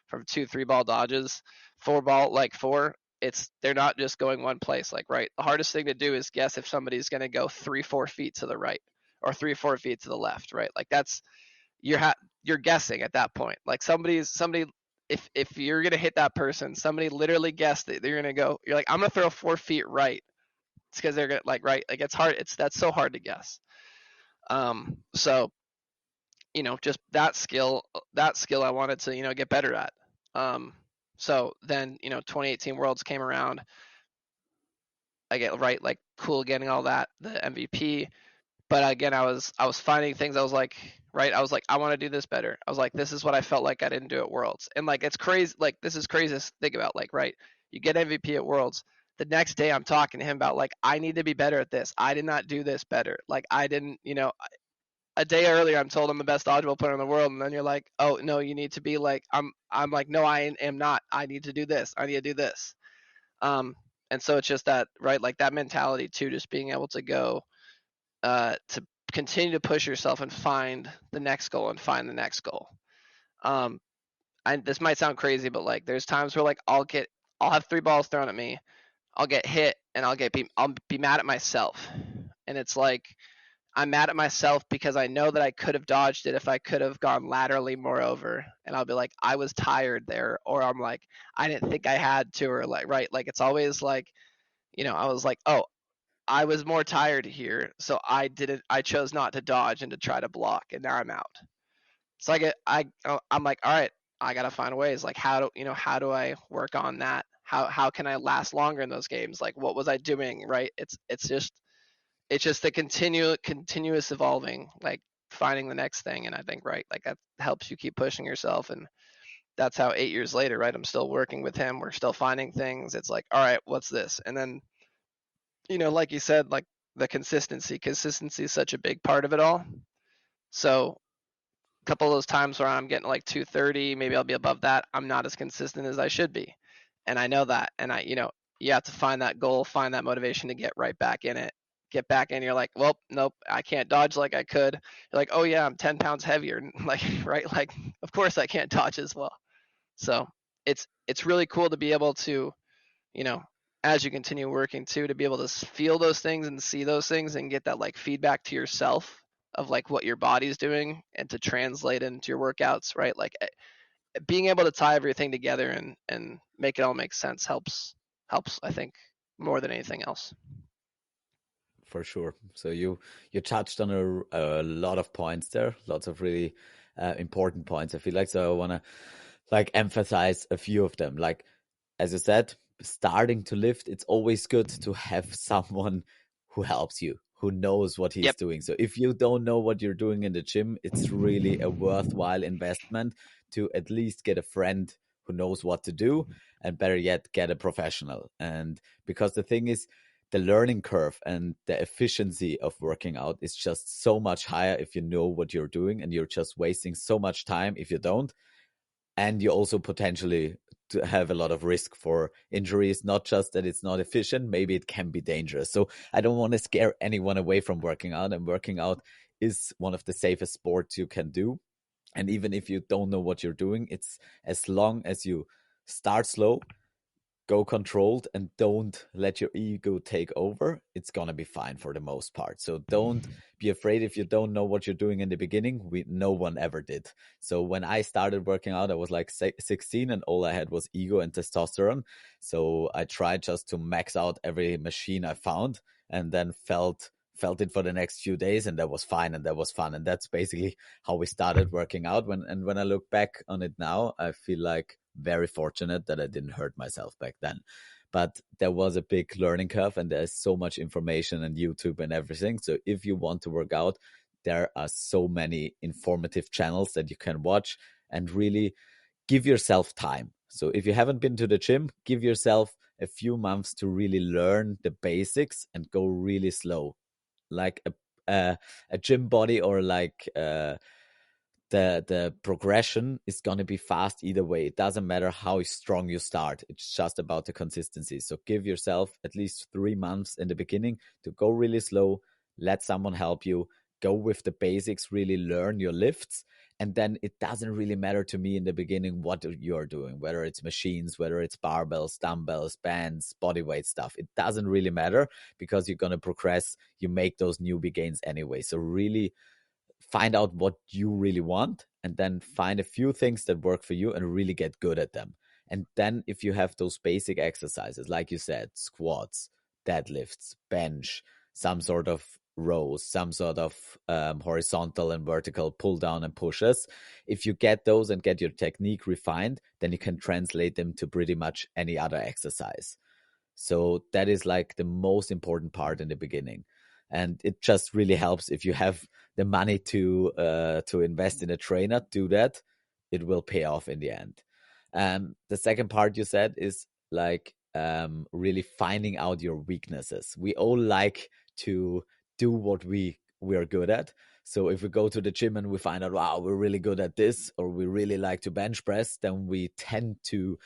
from 2 3 ball dodges, 4 ball, like four. They're not just going one place, like, right, the hardest thing to do is guess if somebody's going to go 3 4 feet to the right or 3 4 feet to the left, right? Like that's you're guessing at that point. Like somebody, if you're gonna hit that person, somebody literally guessed that they're gonna go. You're like, I'm gonna throw 4 feet right. It's because they're gonna like, right. Like it's hard. That's so hard to guess. So just that skill I wanted to get better at. So then 2018 Worlds came around. again, right, like cool getting all that, the MVP. But again, I was finding things. I was like, right, I was like, I want to do this better. I was like, this is what I felt like I didn't do at Worlds. And like, it's crazy. Like, this is crazy to think about. Like, right, you get MVP at Worlds. The next day, I'm talking to him about like, I need to be better at this. I did not do this better. Like, I didn't, a day earlier, I'm told I'm the best dodgeball player in the world, and then you're like, oh no, you need to be like, I'm like, no, I am not. I need to do this. I need to do this. And so it's just that, right, like that mentality too, just being able to go, to continue to push yourself and find the next goal and find the next goal. Um, this might sound crazy, but like there's times where like I'll have 3 balls thrown at me, I'll get hit, and I'll be mad at myself, and it's like I'm mad at myself because I know that I could have dodged it if I could have gone laterally more over, and I'll be like, I was tired there, or I'm like, I didn't think I had to, or like, right, like it's always like, I was like, oh, I was more tired here, so I chose not to dodge and to try to block, and now I'm out. So I'm like, all right, I gotta find ways. Like, how do I work on that? How can I last longer in those games? Like, what was I doing? Right? It's just the continuous evolving, like finding the next thing. And I think, right, like that helps you keep pushing yourself. And that's how 8 years later, right, I'm still working with him. We're still finding things. It's like, all right, what's this? And then, like you said, like the consistency is such a big part of it all. So a couple of those times where I'm getting like 230, maybe I'll be above that, I'm not as consistent as I should be. And I know that. And you have to find that goal, find that motivation to get right back in it. Get back in, you're like, well, nope, I can't dodge like I could. You're like, oh yeah, I'm 10 pounds heavier. Like, right? Like, of course I can't dodge as well. So it's really cool to be able to, you know, as you continue working too, to be able to feel those things and see those things and get that like feedback to yourself of like what your body's doing and to translate into your workouts, right? Like being able to tie everything together and make it all make sense helps, I think, more than anything else. For sure. So you touched on a lot of points there, lots of really important points, I feel like. So I want to like emphasize a few of them. Like, as you said, starting to lift, it's always good to have someone who helps you, who knows what he's Yep. doing. So if you don't know what you're doing in the gym, it's really a worthwhile investment to at least get a friend who knows what to do, and better yet, get a professional. And because the thing is, the learning curve and the efficiency of working out is just so much higher if you know what you're doing, and you're just wasting so much time if you don't. And you also potentially to have a lot of risk for injuries, not just that it's not efficient, maybe it can be dangerous. So I don't want to scare anyone away from working out, and working out is one of the safest sports you can do. And even if you don't know what you're doing, it's as long as you start slow, go controlled, and don't let your ego take over, it's gonna be fine for the most part. So don't be afraid if you don't know what you're doing in the beginning. No one ever did. So when I started working out, I was like 16, and all I had was ego and testosterone. So I tried just to max out every machine I found, and then felt it for the next few days, and that was fine, and that was fun. And that's basically how we started working out. When I look back on it now, I feel like very fortunate that I didn't hurt myself back then. But there was a big learning curve, and there's so much information on YouTube and everything. So if you want to work out, there are so many informative channels that you can watch, and really give yourself time. So if you haven't been to the gym, give yourself a few months to really learn the basics and go really slow. Like a gym body, or like the progression is going to be fast either way. It doesn't matter how strong you start. It's just about the consistency. So give yourself at least 3 months in the beginning to go really slow. Let someone help you. Go with the basics, really learn your lifts. And then it doesn't really matter to me in the beginning what you're doing, whether it's machines, whether it's barbells, dumbbells, bands, bodyweight stuff. It doesn't really matter, because you're going to progress. You make those newbie gains anyway. So really find out what you really want, and then find a few things that work for you and really get good at them. And then if you have those basic exercises, like you said, squats, deadlifts, bench, some sort of rows, some sort of horizontal and vertical pull down and pushes, if you get those and get your technique refined, then you can translate them to pretty much any other exercise. So that is like the most important part in the beginning. And it just really helps if you have the money to invest in a trainer, do that. It will pay off in the end. The second part you said is like really finding out your weaknesses. We all like to do what we are good at. So if we go to the gym and we find out, wow, we're really good at this, or we really like to bench press, then we tend to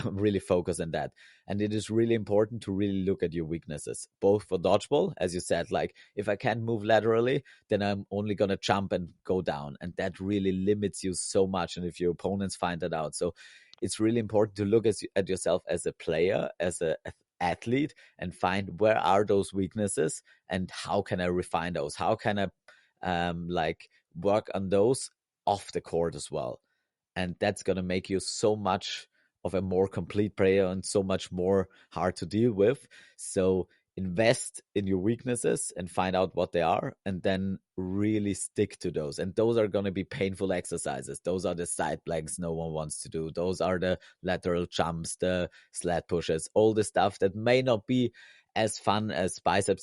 really focus on that. And it is really important to really look at your weaknesses, both for dodgeball, as you said, like if I can't move laterally, then I'm only going to jump and go down. And that really limits you so much. And if your opponents find that out. So it's really important to look at yourself as a player, as an athlete, and find where are those weaknesses and how can I refine those? How can I like work on those off the court as well? And that's going to make you so much of a more complete player and so much more hard to deal with. So invest in your weaknesses and find out what they are, and then really stick to those. And those are going to be painful exercises. Those are the side planks no one wants to do. Those are the lateral jumps, the sled pushes, all the stuff that may not be as fun as bicep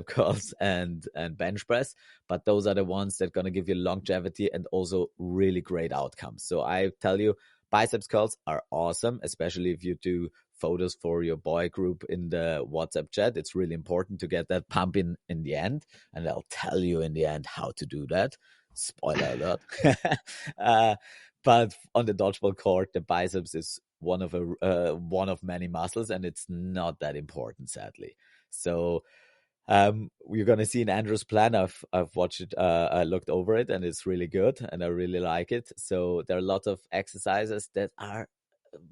curls and bench press, but those are the ones that are going to give you longevity and also really great outcomes. So I tell you, biceps curls are awesome, especially if you do photos for your boy group in the WhatsApp chat. It's really important to get that pump in the end, and I'll tell you in the end how to do that. Spoiler alert. But on the dodgeball court, the biceps is one of many muscles, and it's not that important, sadly. So you're gonna see in Andrew's plan. I've watched it. I looked over it, and it's really good, and I really like it. So there are lots of exercises that are,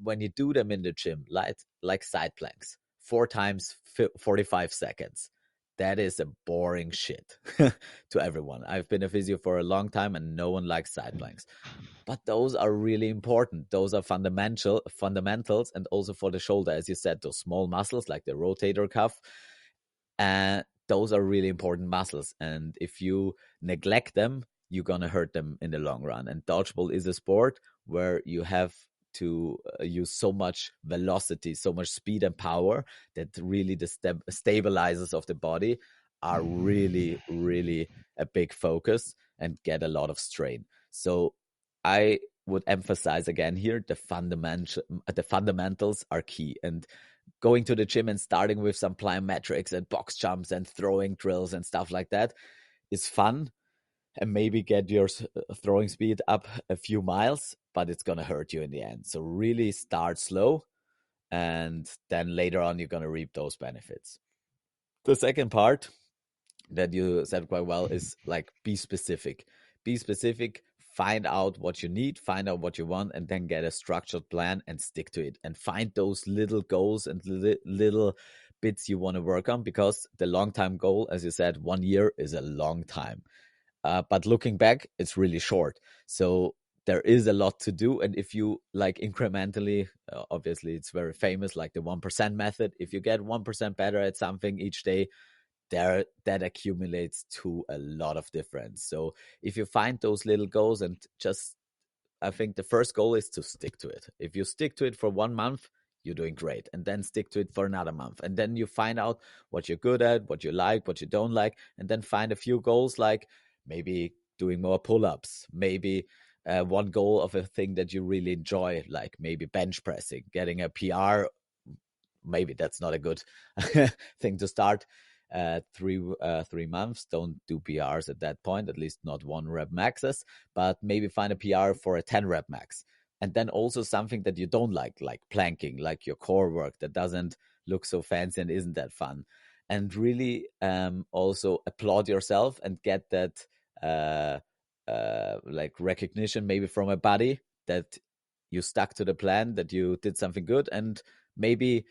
when you do them in the gym, like side planks, 4 times 45 seconds. That is a boring shit to everyone. I've been a physio for a long time, and no one likes side planks. But those are really important. Those are fundamentals, and also for the shoulder, as you said, those small muscles like the rotator cuff, those are really important muscles. And if you neglect them, you're going to hurt them in the long run. And dodgeball is a sport where you have to use so much velocity, so much speed and power, that really the stabilizers of the body are really, really a big focus and get a lot of strain. So I would emphasize again here, the fundamentals are key. And going to the gym and starting with some plyometrics and box jumps and throwing drills and stuff like that is fun, and maybe get your throwing speed up a few miles, but it's going to hurt you in the end. So really start slow, and then later on, you're going to reap those benefits. The second part that you said quite well is like, be specific. Be specific, find out what you need, find out what you want, and then get a structured plan and stick to it. And find those little goals and little bits you want to work on, because the long-term goal, as you said, 1 year is a long time. But looking back, it's really short. So there is a lot to do. And if you like incrementally, obviously it's very famous, like the 1% method. If you get 1% better at something each day, that accumulates to a lot of difference. So if you find those little goals, and just, I think the first goal is to stick to it. If you stick to it for 1 month, you're doing great. And then stick to it for another month. And then you find out what you're good at, what you like, what you don't like. And then find a few goals, like maybe doing more pull-ups, maybe one goal of a thing that you really enjoy, like maybe bench pressing, getting a PR. Maybe that's not a good thing to start. 3 months, don't do PRs at that point, at least not 1 rep maxes, but maybe find a PR for a 10 rep max. And then also something that you don't like planking, like your core work that doesn't look so fancy and isn't that fun. And really also applaud yourself and get that like recognition, maybe from a buddy, that you stuck to the plan, that you did something good. And maybe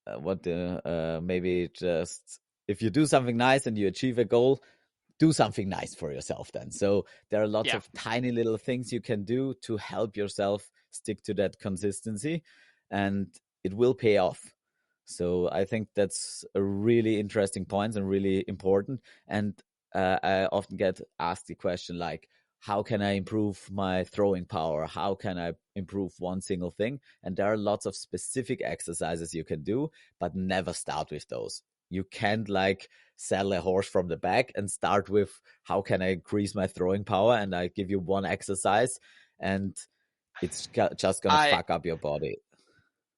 maybe just, if you do something nice and you achieve a goal, do something nice for yourself then. So there are lots of tiny little things you can do to help yourself stick to that consistency, and it will pay off. So I think that's a really interesting point and really important. And I often get asked the question, like, how can I improve my throwing power? How can I improve one single thing? And there are lots of specific exercises you can do, but never start with those. You can't like sell a horse from the back and start with how can I increase my throwing power, and I give you one exercise and it's just gonna I fuck up your body.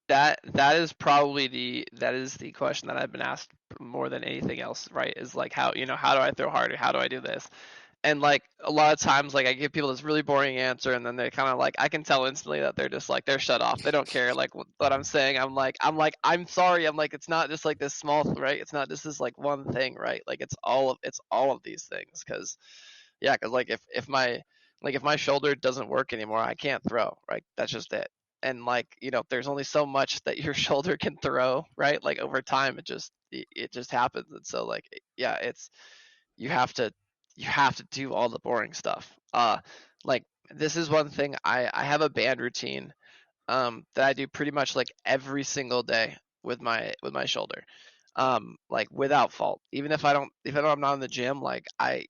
that is probably the question that I've been asked more than anything else, right? Is like, how, how do I throw harder? How do I do this? And like a lot of times, like, I give people this really boring answer, and then they kind of like, I can tell instantly that they're just like, they're shut off. They don't care like what I'm saying. I'm sorry. I'm like, it's not just like this small, right? It's not just this like one thing, right? Like it's all of these things. Because yeah, because like if my shoulder doesn't work anymore, I can't throw, right? That's just it. And like, there's only so much that your shoulder can throw, right? Like over time, it just happens. And so like, yeah, it's, you have to do all the boring stuff. Like, this is one thing, I have a band routine that I do pretty much like every single day with my shoulder. Like without fault. Even if I know I'm not in the gym, like I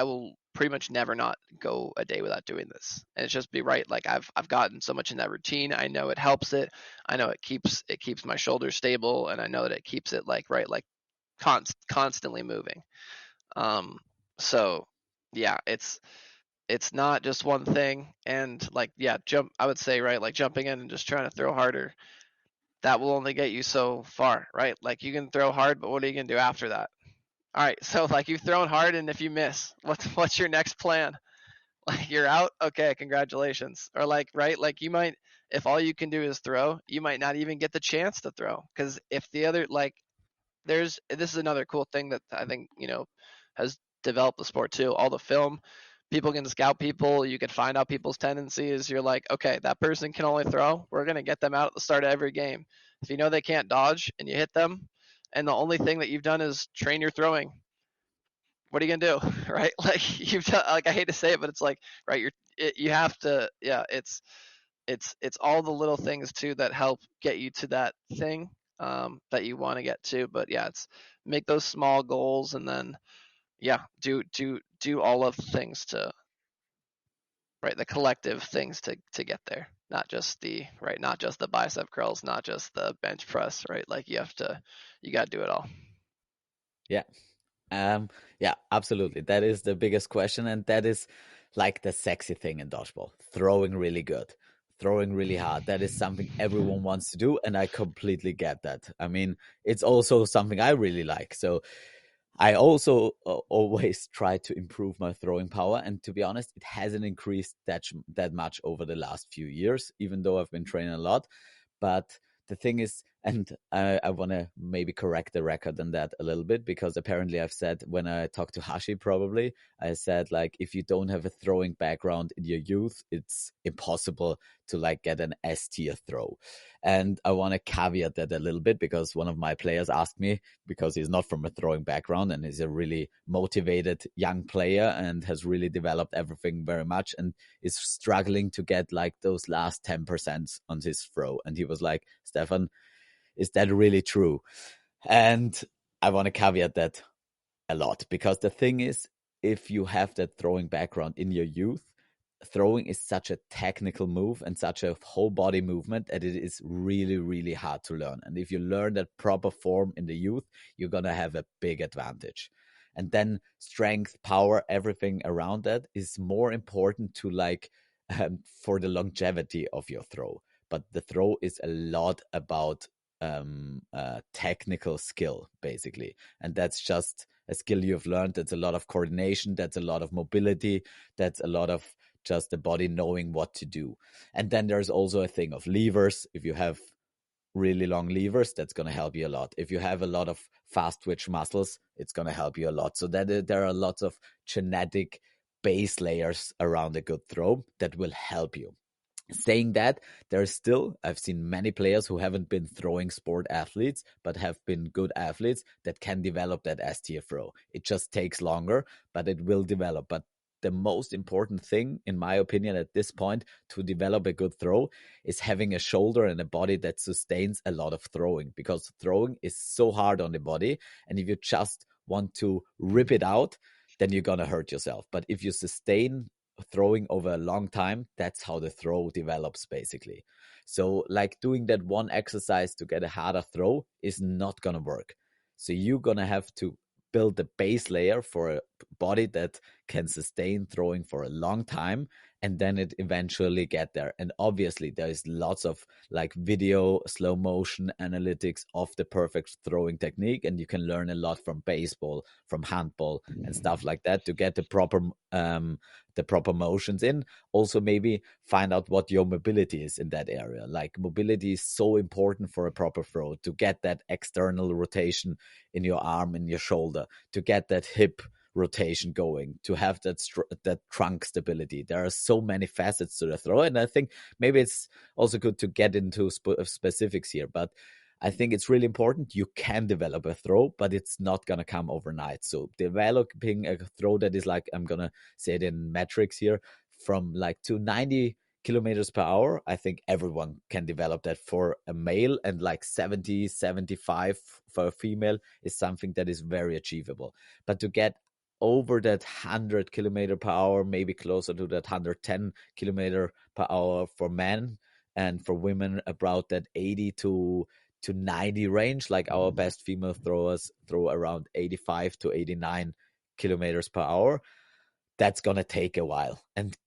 will pretty much never not go a day without doing this. And it's just be right. Like I've gotten so much in that routine. I know it helps it. I know it keeps my shoulder stable, and I know that it keeps it like right, like constantly moving. Um, so yeah, it's not just one thing. And like, yeah, I would say, right, like jumping in and just trying to throw harder, that will only get you so far, right? Like you can throw hard, but what are you gonna do after that? All right, so like you've thrown hard, and if you miss, what's your next plan? Like you're out. Okay, congratulations. Or like, right, like you might, if all you can do is throw, you might not even get the chance to throw, because if the other, like, this is another cool thing that I think, has developed the sport too. All the film, people can scout people, you can find out people's tendencies. You're like, okay, that person can only throw, we're going to get them out at the start of every game. If you know they can't dodge and you hit them, and the only thing that you've done is train your throwing, what are you going to do? Right, like you've done, like, I hate to say it, but it's like, right, you have to, yeah, it's all the little things too that help get you to that thing that you want to get to. But yeah, it's make those small goals, and then yeah, do all of the things to, right, the collective things to get there. Not just the bicep curls, not just the bench press, right? Like you got to do it all. Yeah. Um, yeah, absolutely. That is the biggest question, and that is like the sexy thing in dodgeball. Throwing really good, throwing really hard. That is something everyone wants to do, and I completely get that. I mean, it's also something I really like. So I also always try to improve my throwing power, and to be honest, it hasn't increased that much over the last few years, even though I've been training a lot. But the thing is, and I want to maybe correct the record on that a little bit, because apparently I've said, when I talked to Hashi, probably I said, like, if you don't have a throwing background in your youth, it's impossible to like get an S tier throw. And I want to caveat that a little bit, because one of my players asked me, because he's not from a throwing background and he's a really motivated young player and has really developed everything very much, and is struggling to get like those last 10% on his throw. And he was like, Stefan, is that really true? And I want to caveat that a lot, because the thing is, if you have that throwing background in your youth, throwing is such a technical move and such a whole body movement that it is really, really hard to learn. And if you learn that proper form in the youth, you're going to have a big advantage. And then strength, power, everything around that is more important to like for the longevity of your throw. But the throw is a lot about technical skill, basically. And that's just a skill you've learned. That's a lot of coordination. That's a lot of mobility. That's a lot of just the body knowing what to do. And then there's also a thing of levers. If you have really long levers, that's going to help you a lot. If you have a lot of fast twitch muscles, it's going to help you a lot. So that there are lots of genetic base layers around a good throw that will help you. Saying that, there's still, I've seen many players who haven't been throwing sport athletes, but have been good athletes that can develop that S tier throw. It just takes longer, but it will develop. But the most important thing, in my opinion, at this point, to develop a good throw is having a shoulder and a body that sustains a lot of throwing, because throwing is so hard on the body. And if you just want to rip it out, then you're going to hurt yourself. But if you sustain throwing over a long time, that's how the throw develops basically. So like doing that one exercise to get a harder throw is not going to work. So you're going to have to build the base layer for a body that can sustain throwing for a long time, and then it eventually get there. And obviously there is lots of like video slow motion analytics of the perfect throwing technique, and you can learn a lot from baseball, from handball and stuff like that to get the proper motions in. Also maybe find out what your mobility is in that area. Like mobility is so important for a proper throw, to get that external rotation in your arm, in your shoulder, to get that hip rotation going, to have that trunk stability. There are so many facets to the throw, and I think maybe it's also good to get into specifics here. But I think it's really important. You can develop a throw, but it's not gonna come overnight. So developing a throw that is like, I'm gonna say it in metrics here, from like to 90 kilometers per hour, I think everyone can develop that for a male, and like 70, 75 for a female is something that is very achievable. But to get over that 100 kilometer per hour, maybe closer to that 110 kilometer per hour for men, and for women about that 80 to 90 range. Like our best female throwers throw around 85 to 89 kilometers per hour. That's gonna take a while, and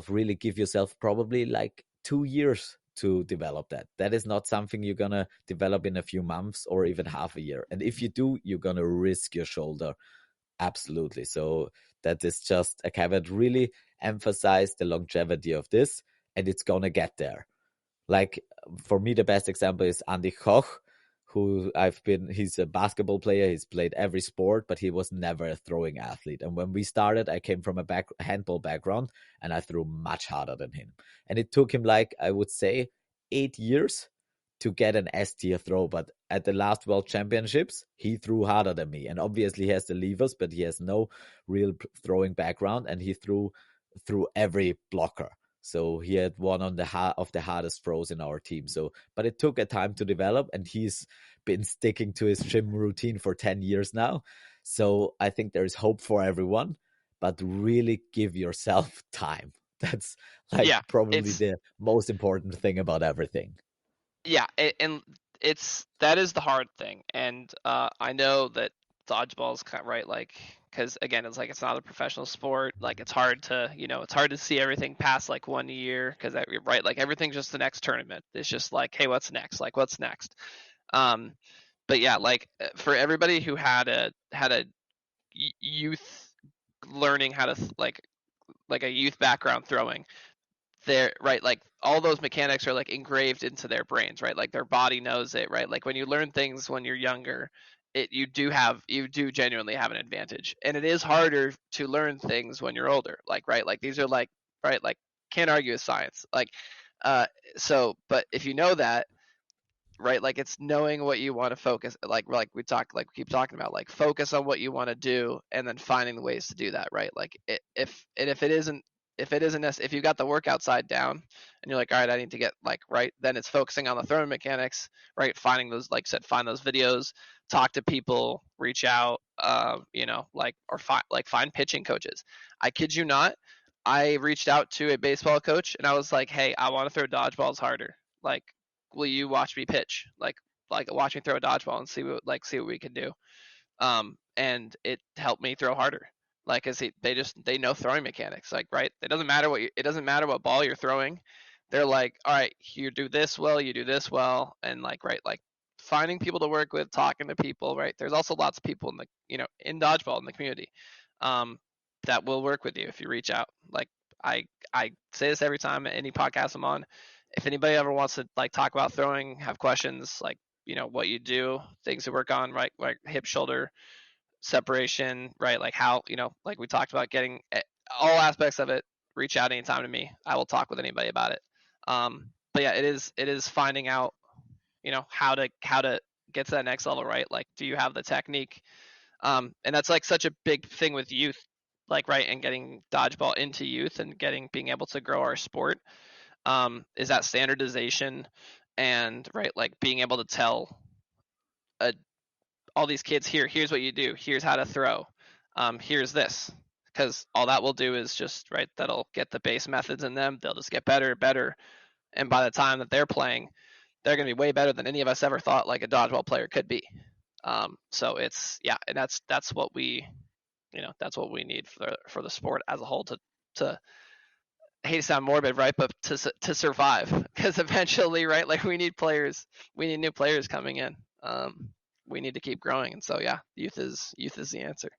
really give yourself probably like 2 years to develop that. That is not something you're gonna develop in a few months or even half a year. And if you do, you're gonna risk your shoulder. Absolutely. So that is just a caveat. Really emphasize the longevity of this, and it's gonna get there. Like for me, the best example is Andy Koch, he's a basketball player. He's played every sport, but he was never a throwing athlete. And when we started, I came from a handball background, and I threw much harder than him. And it took him like, I would say, 8 years to get an S tier throw. But at the last World Championships, he threw harder than me. And obviously he has the levers, but he has no real throwing background, and he threw through every blocker. So he had one on of the hardest throws in our team. So, but it took a time to develop, and he's been sticking to his gym routine for 10 years now. So I think there is hope for everyone, but really give yourself time. That's like Yeah, probably it's the most important thing about everything. yeah, and it's that is the hard thing, and I know that dodgeball is kind of right, like because again, it's like it's not a professional sport. Like it's hard to it's hard to see everything past like 1 year because right, like everything's just the next tournament. It's just like, hey, what's next? Like what's next? Um, but yeah, like for everybody who had a youth learning how to like a youth background throwing, they're right, like all those mechanics are like engraved into their brains, right? Like their body knows it, right? Like when you learn things when you're younger, you do genuinely have an advantage. And it is harder to learn things when you're older, like right, like these are like right, like can't argue with science, like uh so but if you know that, right, like it's knowing what you want to focus, like we keep talking about, like focus on what you want to do and then finding the ways to do that, right? Like if it isn't, if you got the workout side down and you're like, all right, I need to get like right, then it's focusing on the throwing mechanics, right? Finding those, like I said, find those videos, talk to people, reach out, like or find pitching coaches. I kid you not, I reached out to a baseball coach and I was like, hey, I want to throw dodgeballs harder, like will you watch me pitch, like watch me throw a dodgeball and see what we can do. And it helped me throw harder, like cause they know throwing mechanics, like right, it doesn't matter what ball you're throwing, they're like, all right, you do this well, you do this well, and like right, like finding people to work with, talking to people, right? There's also lots of people in the in dodgeball in the community, um, that will work with you if you reach out. Like I say this every time at any podcast I'm on. If anybody ever wants to like talk about throwing, have questions, like what you do, things to work on, right? Like hip shoulder separation, right? Like how like we talked about getting all aspects of it. Reach out anytime to me. I will talk with anybody about it. But yeah, it is finding out how to get to that next level, right? Like, do you have the technique? And that's like such a big thing with youth, like right, and getting dodgeball into youth and being able to grow our sport, is that standardization, and right, like being able to tell uh, all these kids, here's what you do, here's how to throw, here's this. because all that will do is just, right, that'll get the base methods in them. They'll just get better. And by the time that they're playing, they're going to be way better than any of us ever thought like a dodgeball player could be. So it's, yeah, and that's what we, that's what we need for the sport as a whole to I hate to sound morbid, right, but to survive, because eventually, right, like we need new players coming in. We need to keep growing, and so yeah, youth is the answer.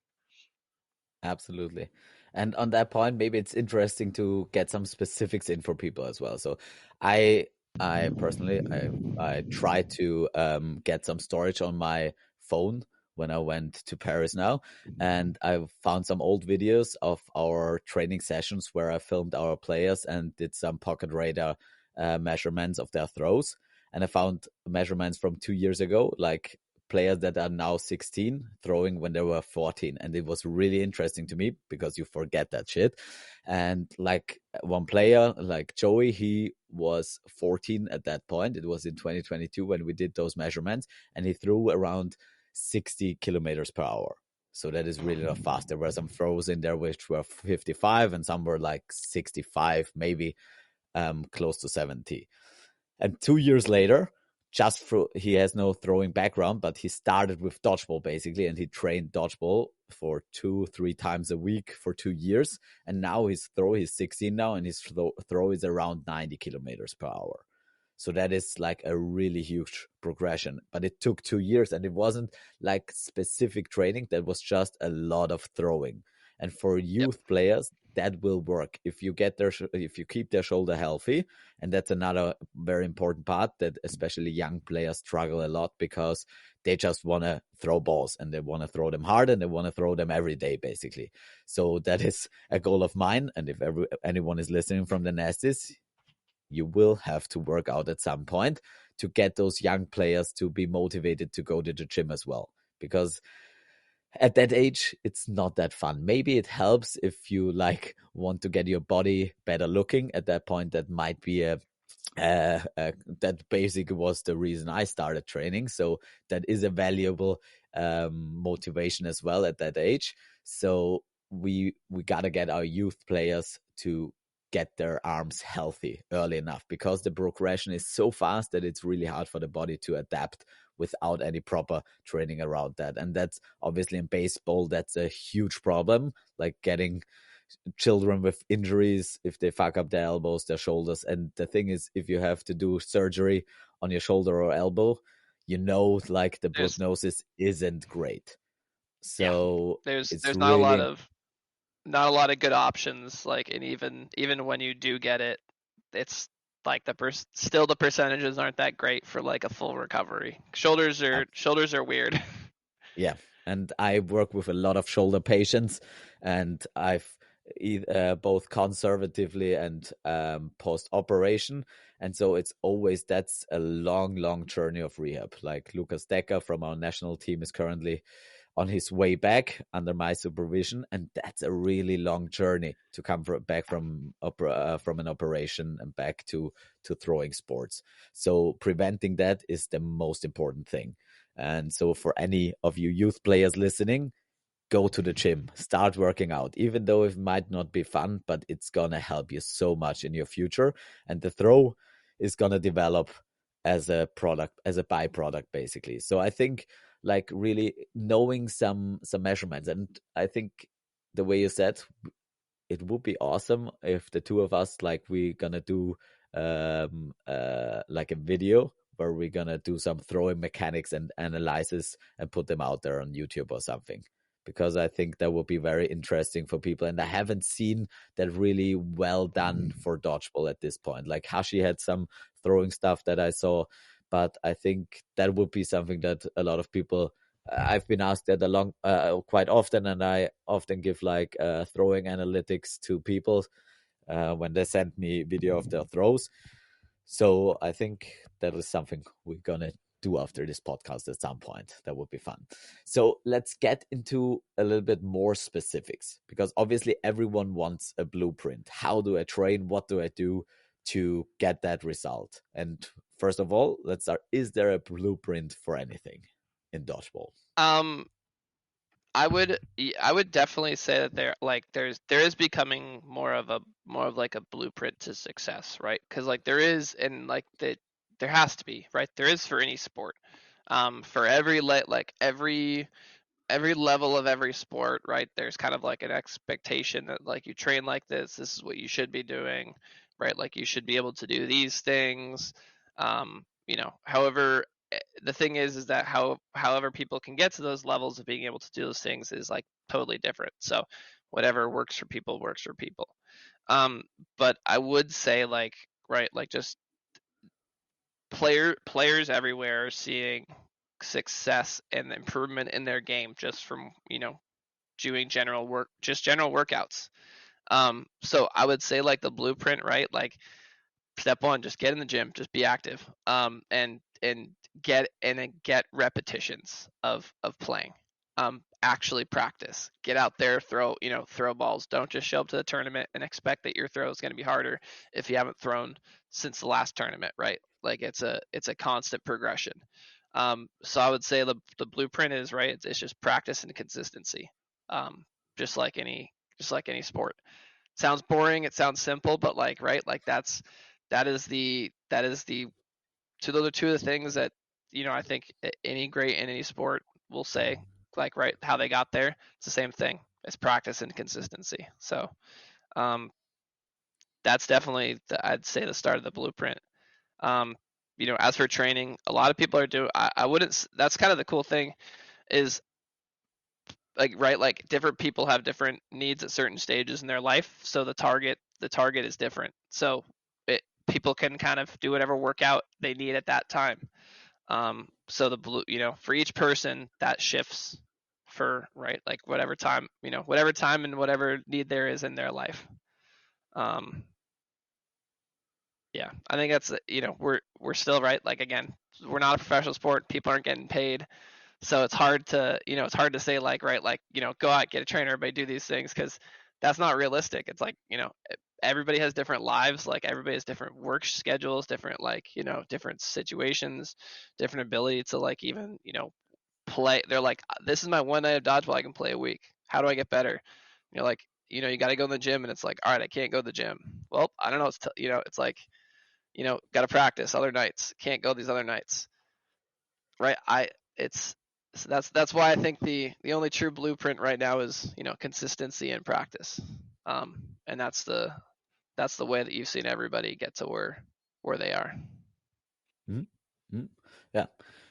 Absolutely. And on that point, maybe it's interesting to get some specifics in for people as well. So I I personally I tried to get some storage on my phone when I went to Paris now, and I found some old videos of our training sessions where I filmed our players and did some pocket radar measurements of their throws. And I found measurements from 2 years ago, like players that are now 16 throwing when they were 14, and it was really interesting to me because you forget that shit. And like one player like Joey, he was 14 at that point. It was in 2022 when we did those measurements, and he threw around 60 kilometers per hour. So that is really not fast. There were some throws in there which were 55 and some were like 65, maybe close to 70. And 2 years later, he has no throwing background, but he started with dodgeball basically, and he trained dodgeball for 2-3 times a week for 2 years. And now he's 16 now, and his throw is around 90 kilometers per hour. So that is like a really huge progression. But it took 2 years, and it wasn't like specific training. That was just a lot of throwing. And for Yep. youth players, that will work if you if you keep their shoulder healthy. And that's another very important part that especially young players struggle a lot, because they just want to throw balls and they want to throw them hard and they want to throw them every day basically. So that is a goal of mine. And if anyone is listening from the Nasties, you will have to work out at some point to get those young players to be motivated to go to the gym as well, because at that age it's not that fun. Maybe it helps if you like want to get your body better looking. At that point, that might be that basically was the reason I started training. So that is a valuable motivation as well at that age. So we gotta get our youth players to get their arms healthy early enough, because the progression is so fast that it's really hard for the body to adapt without any proper training around that. And that's obviously in baseball, that's a huge problem, like getting children with injuries if they fuck up their elbows, their shoulders. And the thing is, if you have to do surgery on your shoulder or elbow, like the There's prognosis isn't great. Yeah, So it's there's not a lot really, of not a lot of good options. Like, and even when you do get it, it's like still the percentages aren't that great for like a full recovery. Shoulders are weird. yeah. And I work with a lot of shoulder patients, and I've both conservatively and post operation. And so that's a long, long journey of rehab. Like Lucas Decker from our national team is currently on his way back under my supervision, and that's a really long journey to come back from an operation and back to throwing sports. So preventing that is the most important thing. And so for any of you youth players listening, go to the gym, start working out, even though it might not be fun, but it's gonna help you so much in your future. And the throw is gonna develop as a product, as a byproduct, basically. So I think like really knowing some measurements, and I think the way you said, it would be awesome if the two of us, like, we gonna do like a video where we're gonna do some throwing mechanics and analysis and put them out there on YouTube or something, because I think that would be very interesting for people. And I haven't seen that really well done for dodgeball at this point. Like Hashi had some throwing stuff that I saw, but I think that would be something that a lot of people, I've been asked that along quite often, and I often give like throwing analytics to people when they send me video of their throws. So I think that is something we're gonna do after this podcast at some point. That would be fun. So let's get into a little bit more specifics, because obviously everyone wants a blueprint. How do I train? What do I do to get that result? And first of all, let's start. Is there a blueprint for anything in dodgeball? Um, I would definitely say that there is becoming more of like a blueprint to success, right? Because like there is, and like there has to be, right? There is for any sport, for every level of every sport, right? There's kind of like an expectation that like you train like this is what you should be doing, right? Like you should be able to do these things. However, the thing is that however people can get to those levels of being able to do those things is like totally different. So whatever works for people works for people. Um, but I would say like, right, like just players everywhere are seeing success and improvement in their game just from doing general workouts. So I would say like the blueprint, right? Like step one, just get in the gym, just be active, and get repetitions of playing. Actually practice. Get out there, throw balls. Don't just show up to the tournament and expect that your throw is going to be harder if you haven't thrown since the last tournament, right? Like it's a constant progression. So I would say the blueprint is right. It's just practice and consistency. Um, just like any sport. Sounds boring. It sounds simple, but like right, like that is the two those are two of the things that I think any great in any sport will say, like, right, how they got there. It's the same thing. It's practice and consistency. So um, that's definitely I'd say the start of the blueprint. Um, as for training, a lot of people are doing. I wouldn't. That's kind of the cool thing is like right, like different people have different needs at certain stages in their life. So the target is different. So people can kind of do whatever workout they need at that time. So for each person that shifts for right, like whatever time and whatever need there is in their life. Um, yeah, I think that's we're still right. Like again, we're not a professional sport. People aren't getting paid, so it's hard to say like right, like go out, get a trainer, everybody do these things, because that's not realistic. It's like everybody has different lives, like everybody has different work schedules, different like different situations, different ability to like even play. They're like, this is my one night of dodgeball I can play a week. How do I get better? You're like, you got to go in the gym, and it's like, all right, I can't go to the gym. Well, I don't know. It's like, got to practice other nights. Can't go these other nights, right? It's so that's why I think the only true blueprint right now is consistency and practice. And that's the way that you've seen everybody get to where they are. Mhm. Mhm. Yeah.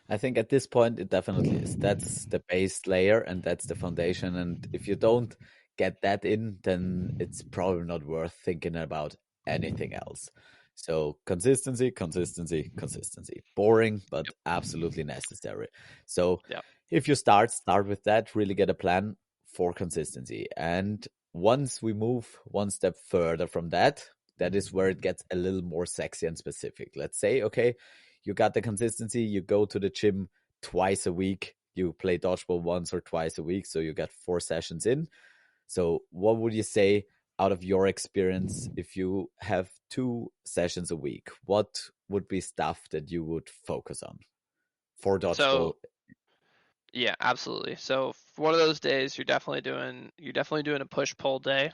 I think at this point it definitely is. That's the base layer and that's the foundation. And if you don't get that in, then it's probably not worth thinking about anything else. So consistency, consistency, consistency. Boring, but Yep. absolutely necessary. So Yep. if you start with that, really get a plan for consistency. And once we move one step further from that, that is where it gets a little more sexy and specific. Let's say, okay, you got the consistency, you go to the gym twice a week, you play dodgeball once or twice a week, so you got 4 sessions in. So what would you say out of your experience, if you have 2 sessions a week, what would be stuff that you would focus on for dodgeball? So yeah, absolutely. So for one of those days, you're definitely doing a push pull day,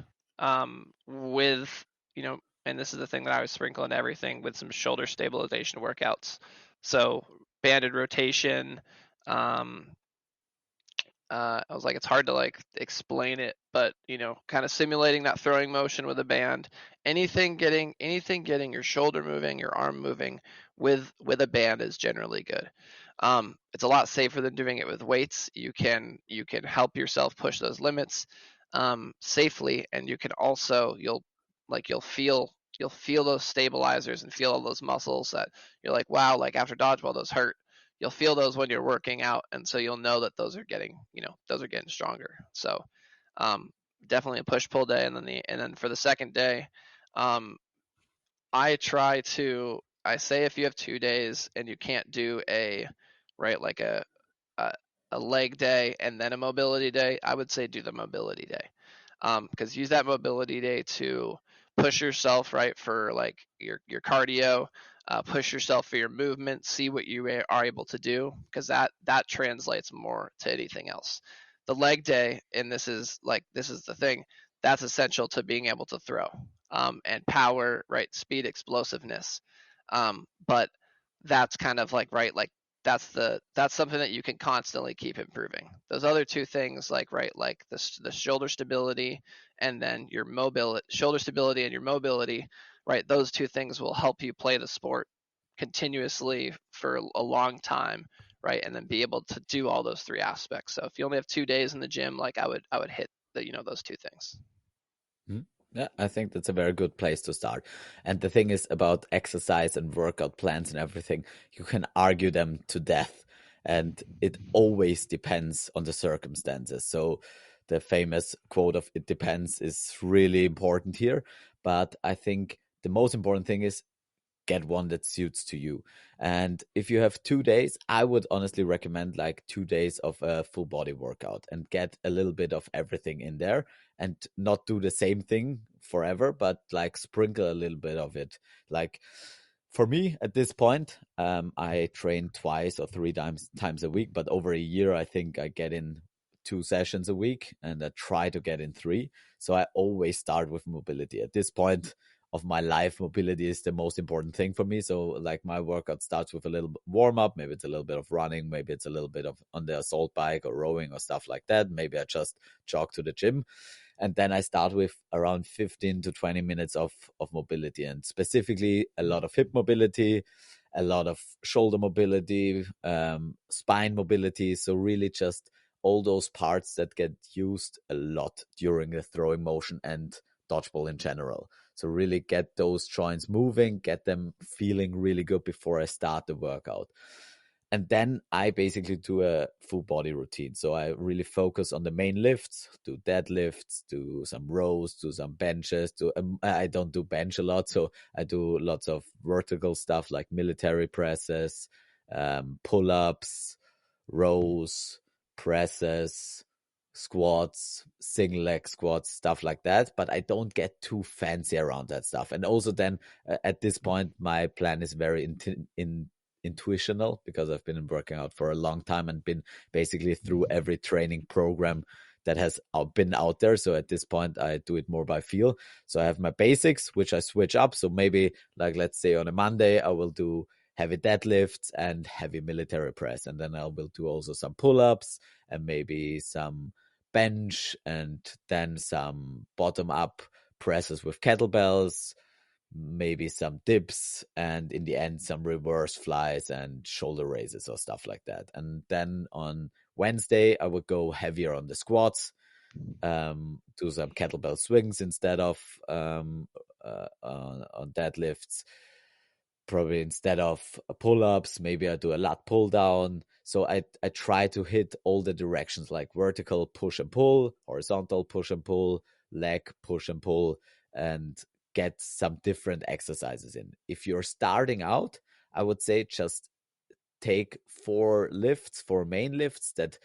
with and this is the thing that I was sprinkling everything with some shoulder stabilization workouts. So banded rotation. Um, I was like, it's hard to like explain it, but kind of simulating that throwing motion with a band. Anything getting your shoulder moving, your arm moving with a band is generally good. It's a lot safer than doing it with weights. You can help yourself push those limits safely, and you can also you'll feel those stabilizers and feel all those muscles that you're like, wow, like after dodgeball those hurt. You'll feel those when you're working out, and so you'll know that those are getting stronger. So um, definitely a push pull day, and then for the second day, um, I say if you have 2 days and you can't do a right like a, a leg day and then a mobility day, I would say do the mobility day, because use that mobility day to push yourself right for like your cardio, push yourself for your movement, see what you are able to do, because that translates more to anything else. the leg day, and this is the thing, that's essential to being able to throw, and power, right? Speed, explosiveness. But that's kind of like, right, like that's something that you can constantly keep improving. Those other two things, like, right, like the shoulder stability, and then your mobility, shoulder stability and your mobility, right? Those two things will help you play the sport continuously for a long time, right? And then be able to do all those three aspects. So if you only have 2 days in the gym, like I would hit those two things. Mhm. Yeah, I think that's a very good place to start. And the thing is about exercise and workout plans and everything, you can argue them to death. And it always depends on the circumstances. So the famous quote of "it depends" is really important here. But I think the most important thing is get one that suits to you. And if you have 2 days, I would honestly recommend like 2 days of a full body workout and get a little bit of everything in there, and not do the same thing forever, but like sprinkle a little bit of it. Like for me at this point, I train twice or three times a week, but over a year, I think I get in 2 sessions a week and I try to get in three. So I always start with mobility. At this point of my life, mobility is the most important thing for me. So like my workout starts with a little warm up. Maybe it's a little bit of running. Maybe it's a little bit of on the assault bike or rowing or stuff like that. Maybe I just jog to the gym. And then I start with around 15 to 20 minutes of mobility, and specifically a lot of hip mobility, a lot of shoulder mobility, spine mobility. So really just all those parts that get used a lot during the throwing motion and dodgeball in general. So really get those joints moving, get them feeling really good before I start the workout. And then I basically do a full body routine. So I really focus on the main lifts, do deadlifts, do some rows, do some benches. I don't do bench a lot, so I do lots of vertical stuff like military presses, pull-ups, rows, presses, squats, single leg squats, stuff like that. But I don't get too fancy around that stuff. And also then at this point, my plan is very intuitional, because I've been working out for a long time and been basically through every training program that has been out there. So at this point, I do it more by feel. So I have my basics, which I switch up. So maybe like, let's say on a Monday, I will do heavy deadlifts and heavy military press. And then I will do also some pull-ups and maybe some bench, and then some bottom up presses with kettlebells, maybe some dips, and in the end some reverse flies and shoulder raises or stuff like that. And then on Wednesday I would go heavier on the squats, do some kettlebell swings instead of on deadlifts. Probably instead of pull-ups, maybe I do a lat pull down. So I try to hit all the directions, like vertical push and pull, horizontal push and pull, leg push and pull, and get some different exercises in. If you're starting out, I would say just take 4 main lifts that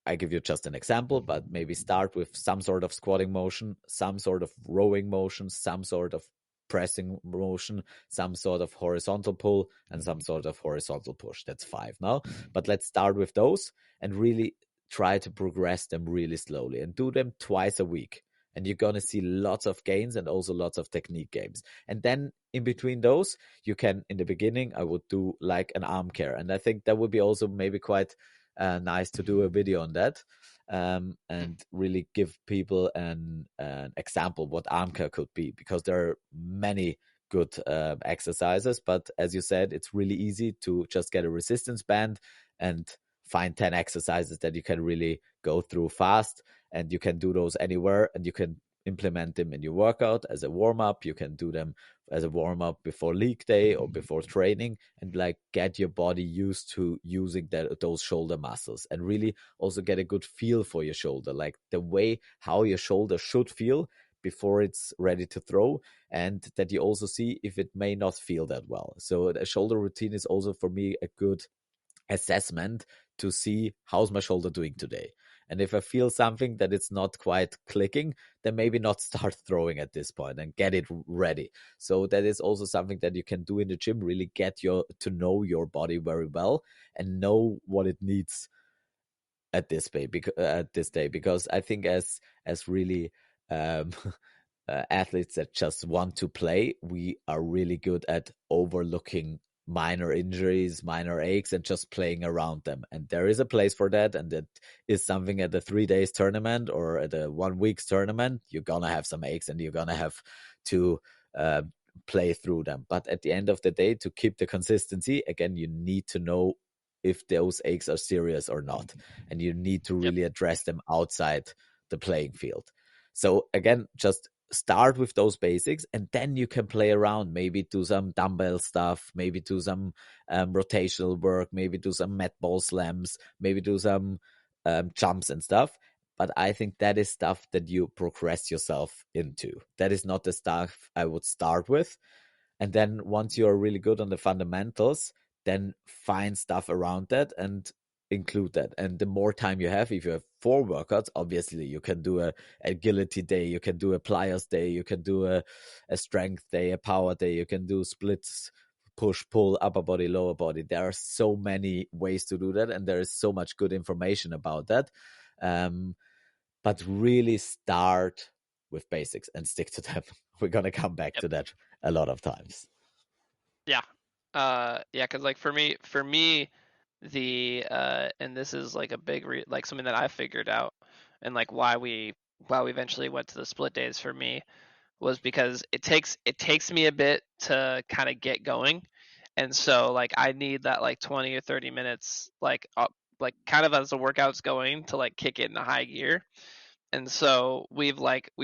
I give you just an example, but maybe start with some sort of squatting motion, some sort of rowing motion, some sort of pressing motion, some sort of horizontal pull, and some sort of horizontal push. That's 5 now. But let's start with those and really try to progress them really slowly and do them twice a week. And you're going to see lots of gains and also lots of technique gains. And then in between those, you can, in the beginning, I would do like an arm care. And I think that would be also maybe quite nice to do a video on that, and really give people an example what arm care could be, because there are many good exercises. But as you said, it's really easy to just get a resistance band and find 10 exercises that you can really go through fast, and you can do those anywhere, and you can implement them in your workout as a warm-up. You can do them as a warm-up before league day or before training, and like get your body used to using those shoulder muscles, and really also get a good feel for your shoulder, like the way how your shoulder should feel before it's ready to throw, and that you also see if it may not feel that well. So a shoulder routine is also for me a good assessment to see how's my shoulder doing today. And if I feel something that it's not quite clicking, then maybe not start throwing at this point and get it ready. So that is also something that you can do in the gym, really get to know your body very well and know what it needs at this day, because I think as really um, athletes that just want to play, we are really good at overlooking minor injuries, minor aches, and just playing around them. And there is a place for that, and that is something at a 3 days tournament or at a 1 week's tournament. You're gonna have some aches, and you're gonna have to uh, play through them. But at the end of the day, to keep the consistency, again, you need to know if those aches are serious or not, and you need to Yep. really address them outside the playing field. So again, just start with those basics, and then you can play around, maybe do some dumbbell stuff, maybe do some rotational work, maybe do some mat ball slams, maybe do some jumps and stuff. But I think that is stuff that you progress yourself into. That is not the stuff I would start with. And then once you're really good on the fundamentals, then find stuff around that and include that. And the more time you have, if you have 4 workouts, obviously you can do a agility day, you can do a pliers day, you can do a strength day, a power day, you can do splits, push, pull, upper body, lower body. There are so many ways to do that, and there is so much good information about that. But really start with basics and stick to them. We're gonna come back Yep. to that a lot of times. Yeah. Yeah, because like for me, the and this is like a big like something that I figured out, and like why we eventually went to the split days for me was because it takes me a bit to kind of get going, and so like I need that like 20 or 30 minutes like kind of as the workout's going to like kick it into high gear. And so we've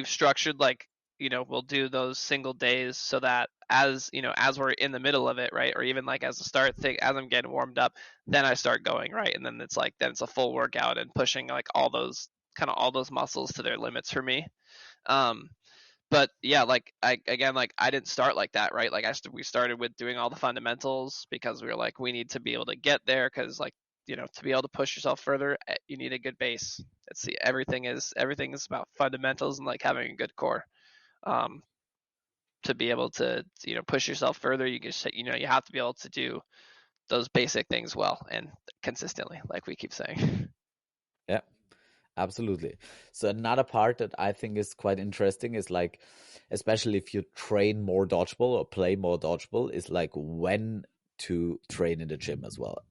structured like, we'll do those single days so that as we're in the middle of it, right, or even like as a start thing, as I'm getting warmed up, then I start going, right, and then it's a full workout and pushing like all those muscles to their limits for me. um but yeah, like I didn't start like that, right? Like we started with doing all the fundamentals because we were like, we need to be able to get there, because like, to be able to push yourself further, you need a good base. Everything is about fundamentals and like having a good core. um to be able to push yourself further, you have to be able to do those basic things well and consistently, like we keep saying. Yeah, absolutely. So another part that I think is quite interesting is like, especially if you train more dodgeball or play more dodgeball, is like when to train in the gym as well.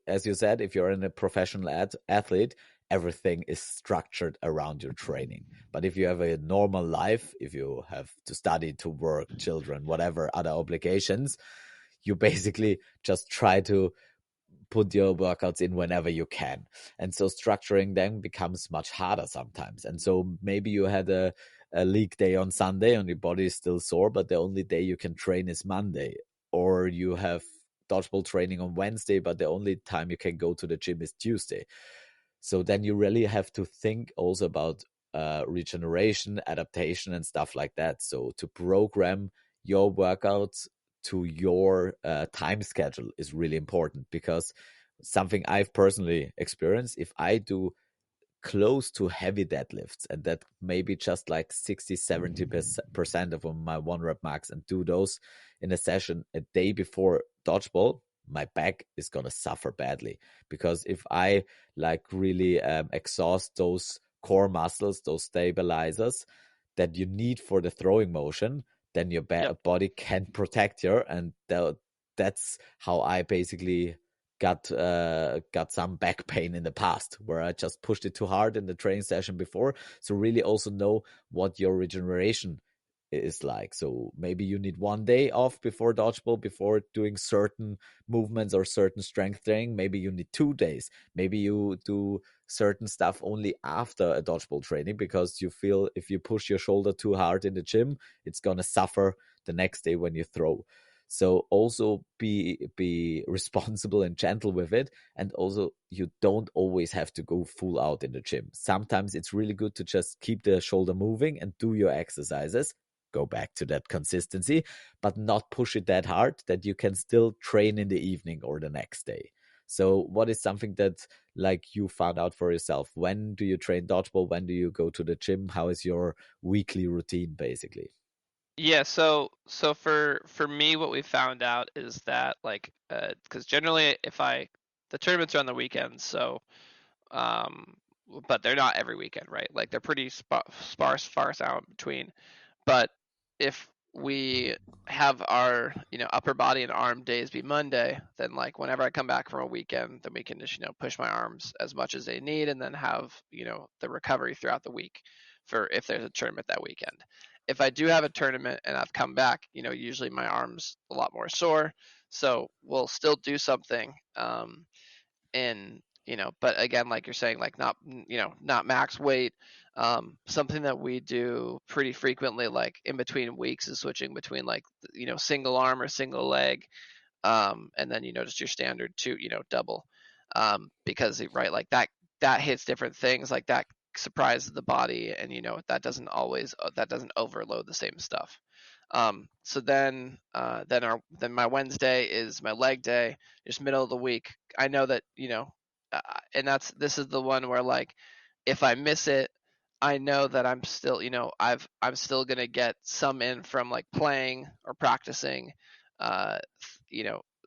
As you said, if you're in a professional athlete, everything is structured around your training. But if you have a normal life, if you have to study, to work, children, whatever other obligations, you basically just try to put your workouts in whenever you can. And so structuring them becomes much harder sometimes. And so maybe you had a league day on Sunday and your body is still sore, but the only day you can train is Monday. Or you have dodgeball training on Wednesday, but the only time you can go to the gym is Tuesday. So then you really have to think also about regeneration, adaptation, and stuff like that. So to program your workouts to your time schedule is really important, because something I've personally experienced, if I do close to heavy deadlifts, and that maybe just like 60-70% of my 1 rep max, and do those in a session a day before dodgeball, my back is going to suffer badly, because if I like really exhaust those core muscles, those stabilizers that you need for the throwing motion, then your Yep. body can protect you. And that's how I basically got some back pain in the past, where I just pushed it too hard in the training session before. So really also know what your regeneration is like. So maybe you need 1 day off before dodgeball, before doing certain movements or certain strength training. Maybe you need 2 days. Maybe you do certain stuff only after a dodgeball training, because you feel if you push your shoulder too hard in the gym, it's gonna suffer the next day when you throw. So also be responsible and gentle with it. And also you don't always have to go full out in the gym. Sometimes it's really good to just keep the shoulder moving and do your exercises. Go back to that consistency, but not push it that hard that you can still train in the evening or the next day. So what is something that like you found out for yourself? When do you train dodgeball? When do you go to the gym? How is your weekly routine basically? Yeah, so for me, what we found out is that like, because generally if I the tournaments are on the weekends, so um, but they're not every weekend, right? Like they're pretty sparse out between. But if we have our upper body and arm days be Monday, then like whenever I come back from a weekend, then we can just push my arms as much as they need, and then have the recovery throughout the week for if there's a tournament that weekend. If I do have a tournament and I've come back, usually my arms a lot more sore, so we'll still do something. And but again, like you're saying, like not max weight. Something that we do pretty frequently, like in between weeks, is switching between like single arm or single leg, and then just your standard two, double, because right, like that hits different things, like that surprises the body, and that doesn't overload the same stuff. So then my Wednesday is my leg day, just middle of the week. I know that uh, and this is the one where like if I miss it, I know that I'm still I'm still gonna get some in from like playing or practicing, uh,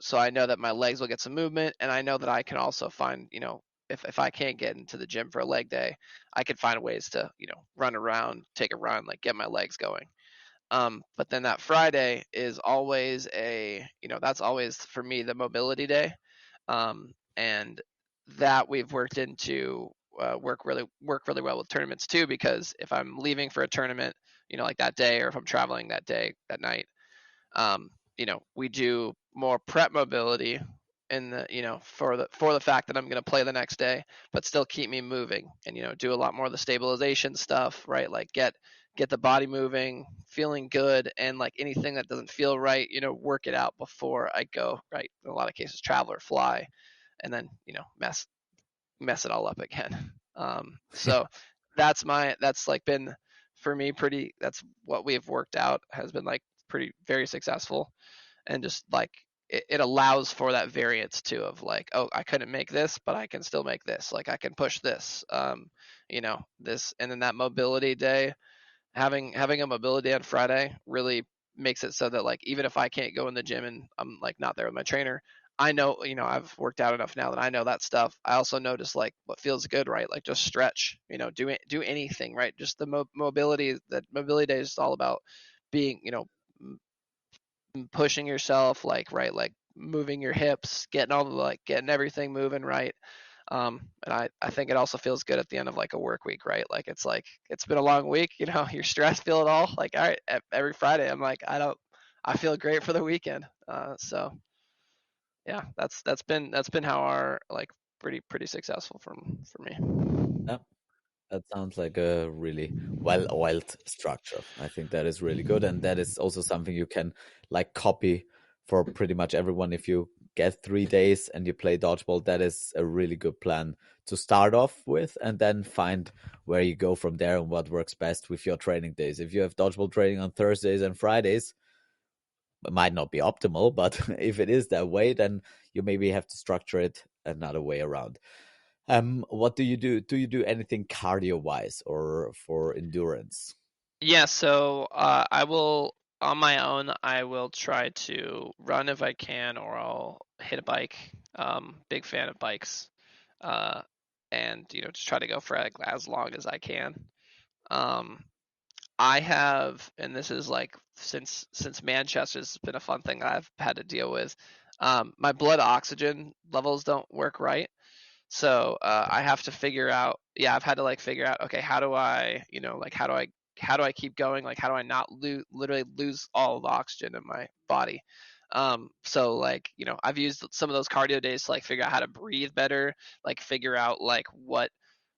so I know that my legs will get some movement, and I know that I can also find if I can't get into the gym for a leg day, I can find ways to run around, take a run, like get my legs going. But then that Friday is always that's always for me the mobility day. And that we've worked into work really well with tournaments too, because if I'm leaving for a tournament, like that day, or if I'm traveling that day, that night, um, we do more prep mobility in the for the fact that I'm going to play the next day, but still keep me moving, and do a lot more of the stabilization stuff, right? Like get the body moving, feeling good, and like anything that doesn't feel right, work it out before I go, right? In a lot of cases, travel or fly, and then mess it all up again. So that's like been for me pretty. That's what we've worked out has been like pretty very successful, and just like it allows for that variance too of like, oh, I couldn't make this, but I can still make this. Like I can push this, this, and then that mobility day, having a mobility on Friday really makes it so that like even if I can't go in the gym and I'm like not there with my trainer, I know I've worked out enough now that I know that stuff. I also notice like what feels good, right? Like just stretch, do anything, right? Just the mobility. That mobility day is all about being pushing yourself, like right, like moving your hips, getting everything moving right. And I think it also feels good at the end of like a work week, right? Like it's been a long week, you're stressed, feel it all. Like all right, every Friday I'm like I feel great for the weekend. So yeah, that's been how our like pretty successful for me. Yeah, that sounds like a really well-oiled structure. I think that is really good, and that is also something you can like copy for pretty much everyone. If you get 3 days and you play dodgeball, that is a really good plan to start off with, and then find where you go from there and what works best with your training days. If you have dodgeball training on Thursdays and Fridays, it might not be optimal, but if it is that way, then you maybe have to structure it another way around. What do you do? Do you do anything cardio wise or for endurance? Yeah, so I will on my own. I will try to run if I can, or I'll hit a bike. Big fan of bikes, uh, and just try to go for like, as long as I can. Um, I have, and this is like since Manchester's been a fun thing I've had to deal with. My blood oxygen levels don't work right, so I have to figure out. Yeah, I've had to like figure out. Okay, how do I, like how do I keep going? Like how do I not literally lose all of the oxygen in my body? So like I've used some of those cardio days to like figure out how to breathe better, like figure out like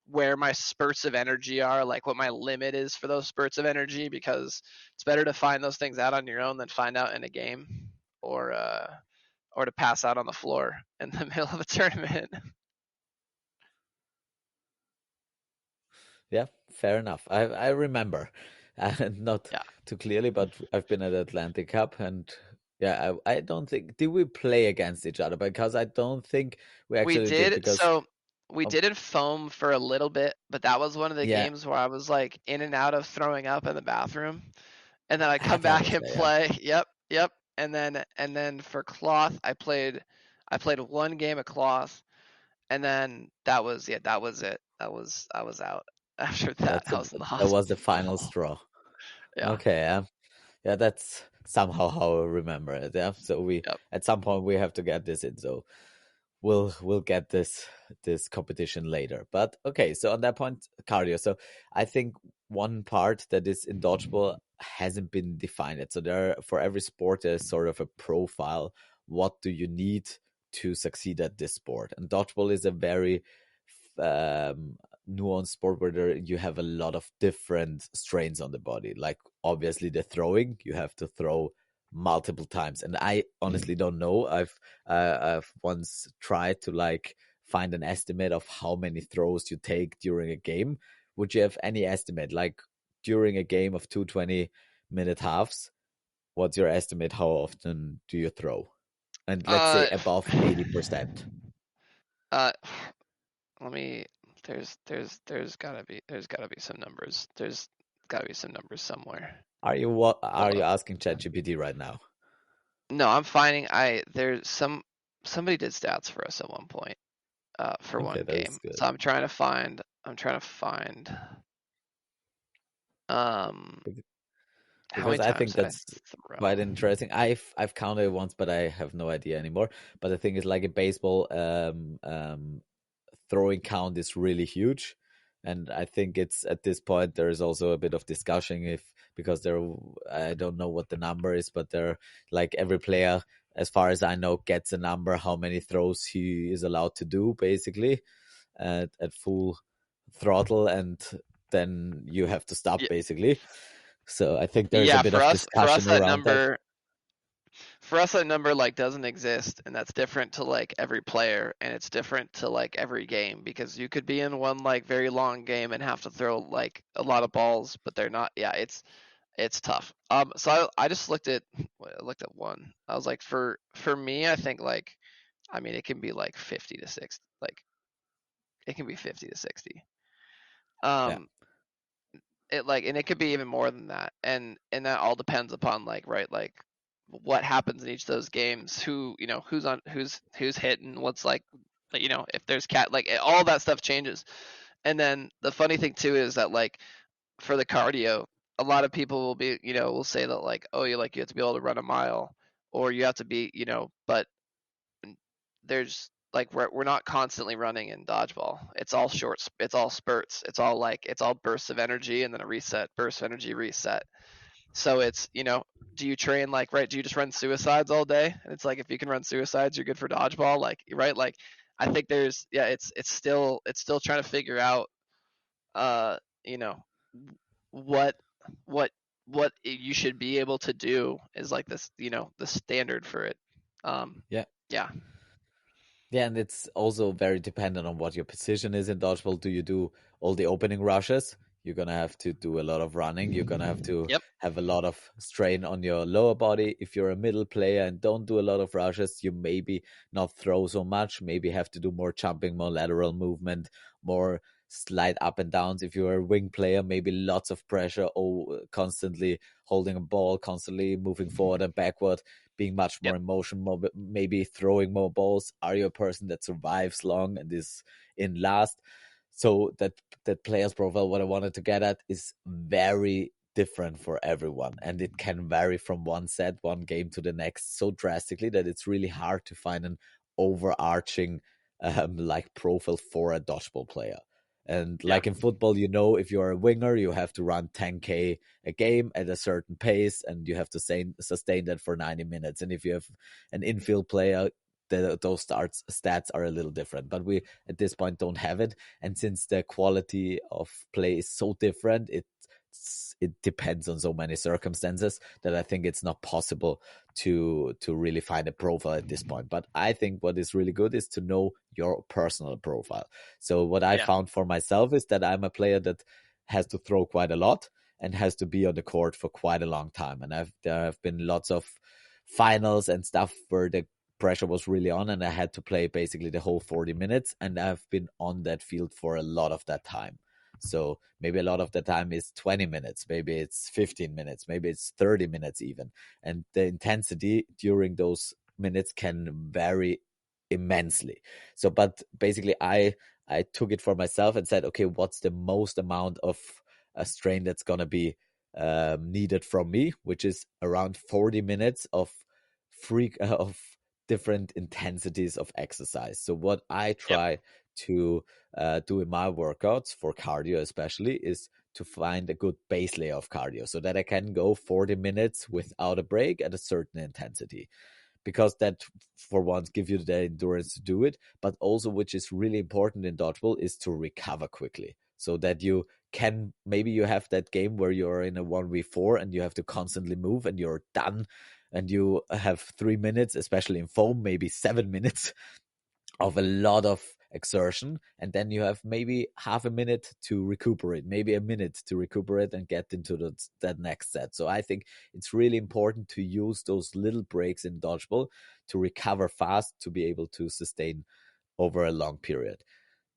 where my spurts of energy are, like what my limit is for those spurts of energy, because it's better to find those things out on your own than find out in a game, or to pass out on the floor in the middle of a tournament. Yeah, fair enough. I remember, not Yeah, too clearly, but I've been at Atlantic Cup, and yeah, I don't think did we play against each other, because I don't think we we actually did, did. because So we of, did in foam for a little bit, but that was one of the yeah, games where I was like in and out of throwing up in the bathroom, and then I come that back was and there. Yeah, play. Yep, yep. And then for cloth, I played one game of cloth, and then that was it. I was out after that. I was in the That was the final hospital. straw. Yeah. Okay, yeah, that's somehow how I remember it. Yeah, so we Yep. at some point we have to get this in. So we'll get this competition later. But okay, so on that point, cardio. So I think one part that is in dodgeball hasn't been defined yet. So there, for every sport, there's sort of a profile. What do you need to succeed at this sport? And dodgeball is a very um, nuanced sport where you have a lot of different strains on the body. Like obviously the throwing, you have to throw multiple times, and I honestly don't know. I've once tried to like find an estimate of how many throws you take during a game. Would you have any estimate, like during a game of 220-minute halves? What's your estimate? How often do you throw? And let's say Uh, above 80%. uh, let me. There's gotta be some numbers. There's gotta be some numbers somewhere. Hold Are you up. asking ChatGPT right now? No, I'm finding. There's somebody did stats for us at one point. For Okay, one that is game. good. So I'm trying to find. I'm trying to find. Um, how Because many I times think did I that's throw? quite interesting. I've counted it once, but I have no idea anymore. But the thing is, like in baseball, throwing count is really huge, and I think it's at this point there is also a bit of discussion if because there I don't know what the number is, but there like every player, as far as I know, gets a number how many throws he is allowed to do basically at full throttle, and then you have to stop Yeah, basically. So I think there's a yeah. bit For of us, for us discussion that around that. number, for us that number like doesn't exist, and that's different to like every player, and it's different to like every game because you could be in one like very long game and have to throw like a lot of balls, but they're not. Yeah, it's tough. So I just looked at one. I was like, for me, I think like, I mean, it can be like 50 to 60. Like it can be 50 to 60. Yeah, Um, it like, and it could be even more than that, and that all depends upon like, right, like what happens in each of those games, who, who's hitting, what's like, if there's like all that stuff changes. And then the funny thing too is that like for the cardio, a lot of people will be, will say that like, oh, you have to be able to run a mile, or you have to be, but there's like, we're not constantly running in dodgeball. It's all short. It's all spurts. It's all bursts of energy and then a reset, burst of energy, reset. So it's, do you train like, right? Do you just run suicides all day? And it's like, if you can run suicides, you're good for dodgeball. Like, right? Like, I think there's, yeah, it's still trying to figure out, uh, you know, what what what you should be able to do is like this, the standard for it. yeah. Yeah. Yeah, and it's also very dependent on what your position is in dodgeball. Do you do all the opening rushes? You're gonna have to do a lot of running. You're gonna have to Yep. have a lot of strain on your lower body. If you're a middle player and don't do a lot of rushes, you maybe not throw so much. Maybe have to do more jumping, more lateral movement, more slide up and downs. If you're a wing player, maybe lots of pressure, constantly holding a ball, constantly moving forward and backward, being much more Yep. in motion, maybe throwing more balls. Are you a person that survives long and is in last? So that player's profile, what I wanted to get at, is very different for everyone, and it can vary from one game to the next so drastically that it's really hard to find an overarching like profile for a dodgeball player. And Yeah. like in football, if you're a winger, you have to run 10K a game at a certain pace, and you have to sustain that for 90 minutes. And if you have an infield player, those stats are a little different. But we at this point don't have it, and since the quality of play is so different, it depends on so many circumstances that I think it's not possible to really find a profile at this point. But I think what is really good is to know your personal profile. So what I Yeah. found for myself is that I'm a player that has to throw quite a lot and has to be on the court for quite a long time. And there have been lots of finals and stuff where the pressure was really on and I had to play basically the whole 40 minutes, and I've been on that field for a lot of that time. So maybe a lot of the time is 20 minutes, maybe it's 15 minutes, maybe it's 30 minutes even. And the intensity during those minutes can vary immensely. So, but basically, I took it for myself and said, okay, what's the most amount of a strain that's gonna be needed from me, which is around 40 minutes of of different intensities of exercise. So what I Yep. try to do in my workouts for cardio especially is to find a good base layer of cardio so that I can go 40 minutes without a break at a certain intensity, because that for once give you the endurance to do it, but also which is really important in dodgeball is to recover quickly so that you can, maybe you have that game where you're in a 1v4 and you have to constantly move and you're done and you have 3 minutes, especially in foam, maybe 7 minutes of a lot of exertion, and then you have maybe half a minute to recuperate, maybe a minute to recuperate and get into that next set. So I think it's really important to use those little breaks in dodgeball to recover fast, to be able to sustain over a long period.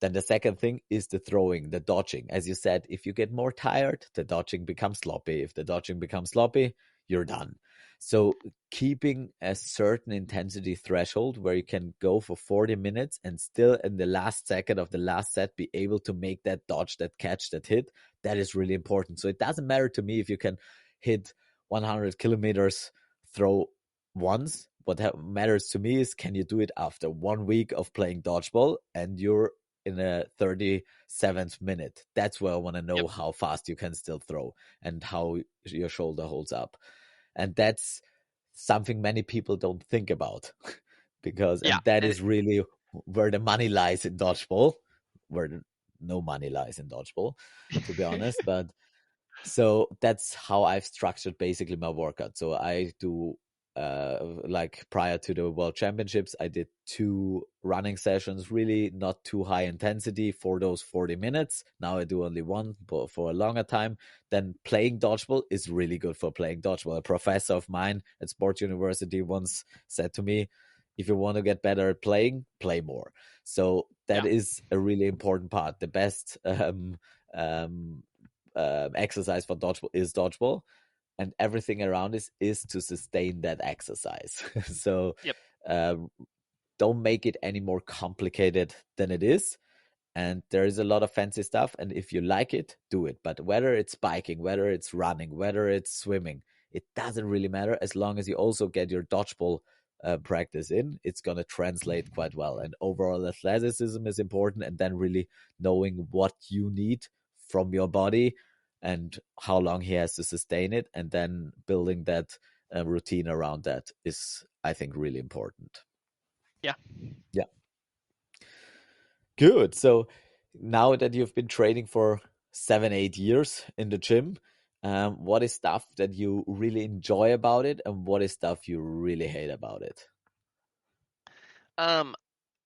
Then the second thing is the throwing, the dodging. As you said, if you get more tired, the dodging becomes sloppy. If the dodging becomes sloppy, you're done. So keeping a certain intensity threshold where you can go for 40 minutes and still in the last second of the last set be able to make that dodge, that catch, that hit, that is really important. So it doesn't matter to me if you can hit 100 kilometers throw once. What matters to me is, can you do it after 1 week of playing dodgeball and you're in a 37th minute? That's where I want to Yep. know how fast you can still throw and how your shoulder holds up. And that's something many people don't think about because, Yeah. and that And is really where the money lies in dodgeball, where no money lies in dodgeball, to be honest. But so that's how I've structured basically my workout. So I do like prior to the World Championships, I did 2 running sessions, really not too high intensity for those 40 minutes. Now I do only one, but for a longer time. Then playing dodgeball is really good for playing dodgeball. A professor of mine at Sports University once said to me, if you want to get better at playing, play more. So that yeah. is a really important part. The best um, exercise for dodgeball is dodgeball, and everything around this is to sustain that exercise. So Yep. uh, don't make it any more complicated than it is. And there is a lot of fancy stuff, and if you like it, do it. But whether it's biking, whether it's running, whether it's swimming, it doesn't really matter as long as you also get your dodgeball practice in. It's going to translate quite well. And overall athleticism is important, and then really knowing what you need from your body and how long he has to sustain it, and then building that routine around that is, I think, really important. Yeah. Yeah. Good. So now that you've been training for 7, 8 years in the gym, what is stuff that you really enjoy about it, and what is stuff you really hate about it? Um,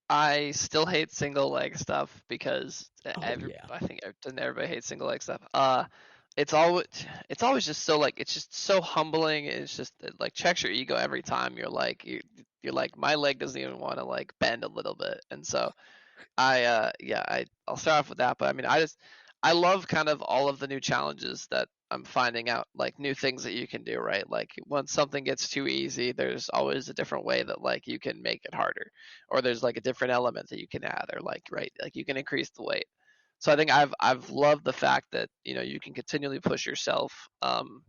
I still hate single leg stuff because Oh yeah. I think doesn't everybody hate single leg stuff. It's always it's always just so like it's just so humbling. It's just it, like checks your ego every time. You're like my leg doesn't even want to like bend a little bit, and so I'll start off with that, but I mean I love kind of all of the new challenges that I'm finding out, like new things that you can do, right? Like once something gets too easy, there's always a different way that like you can make it harder, or there's like a different element that you can add, or like right, like you can increase the weight. So I think I've loved the fact that you can continually push yourself, and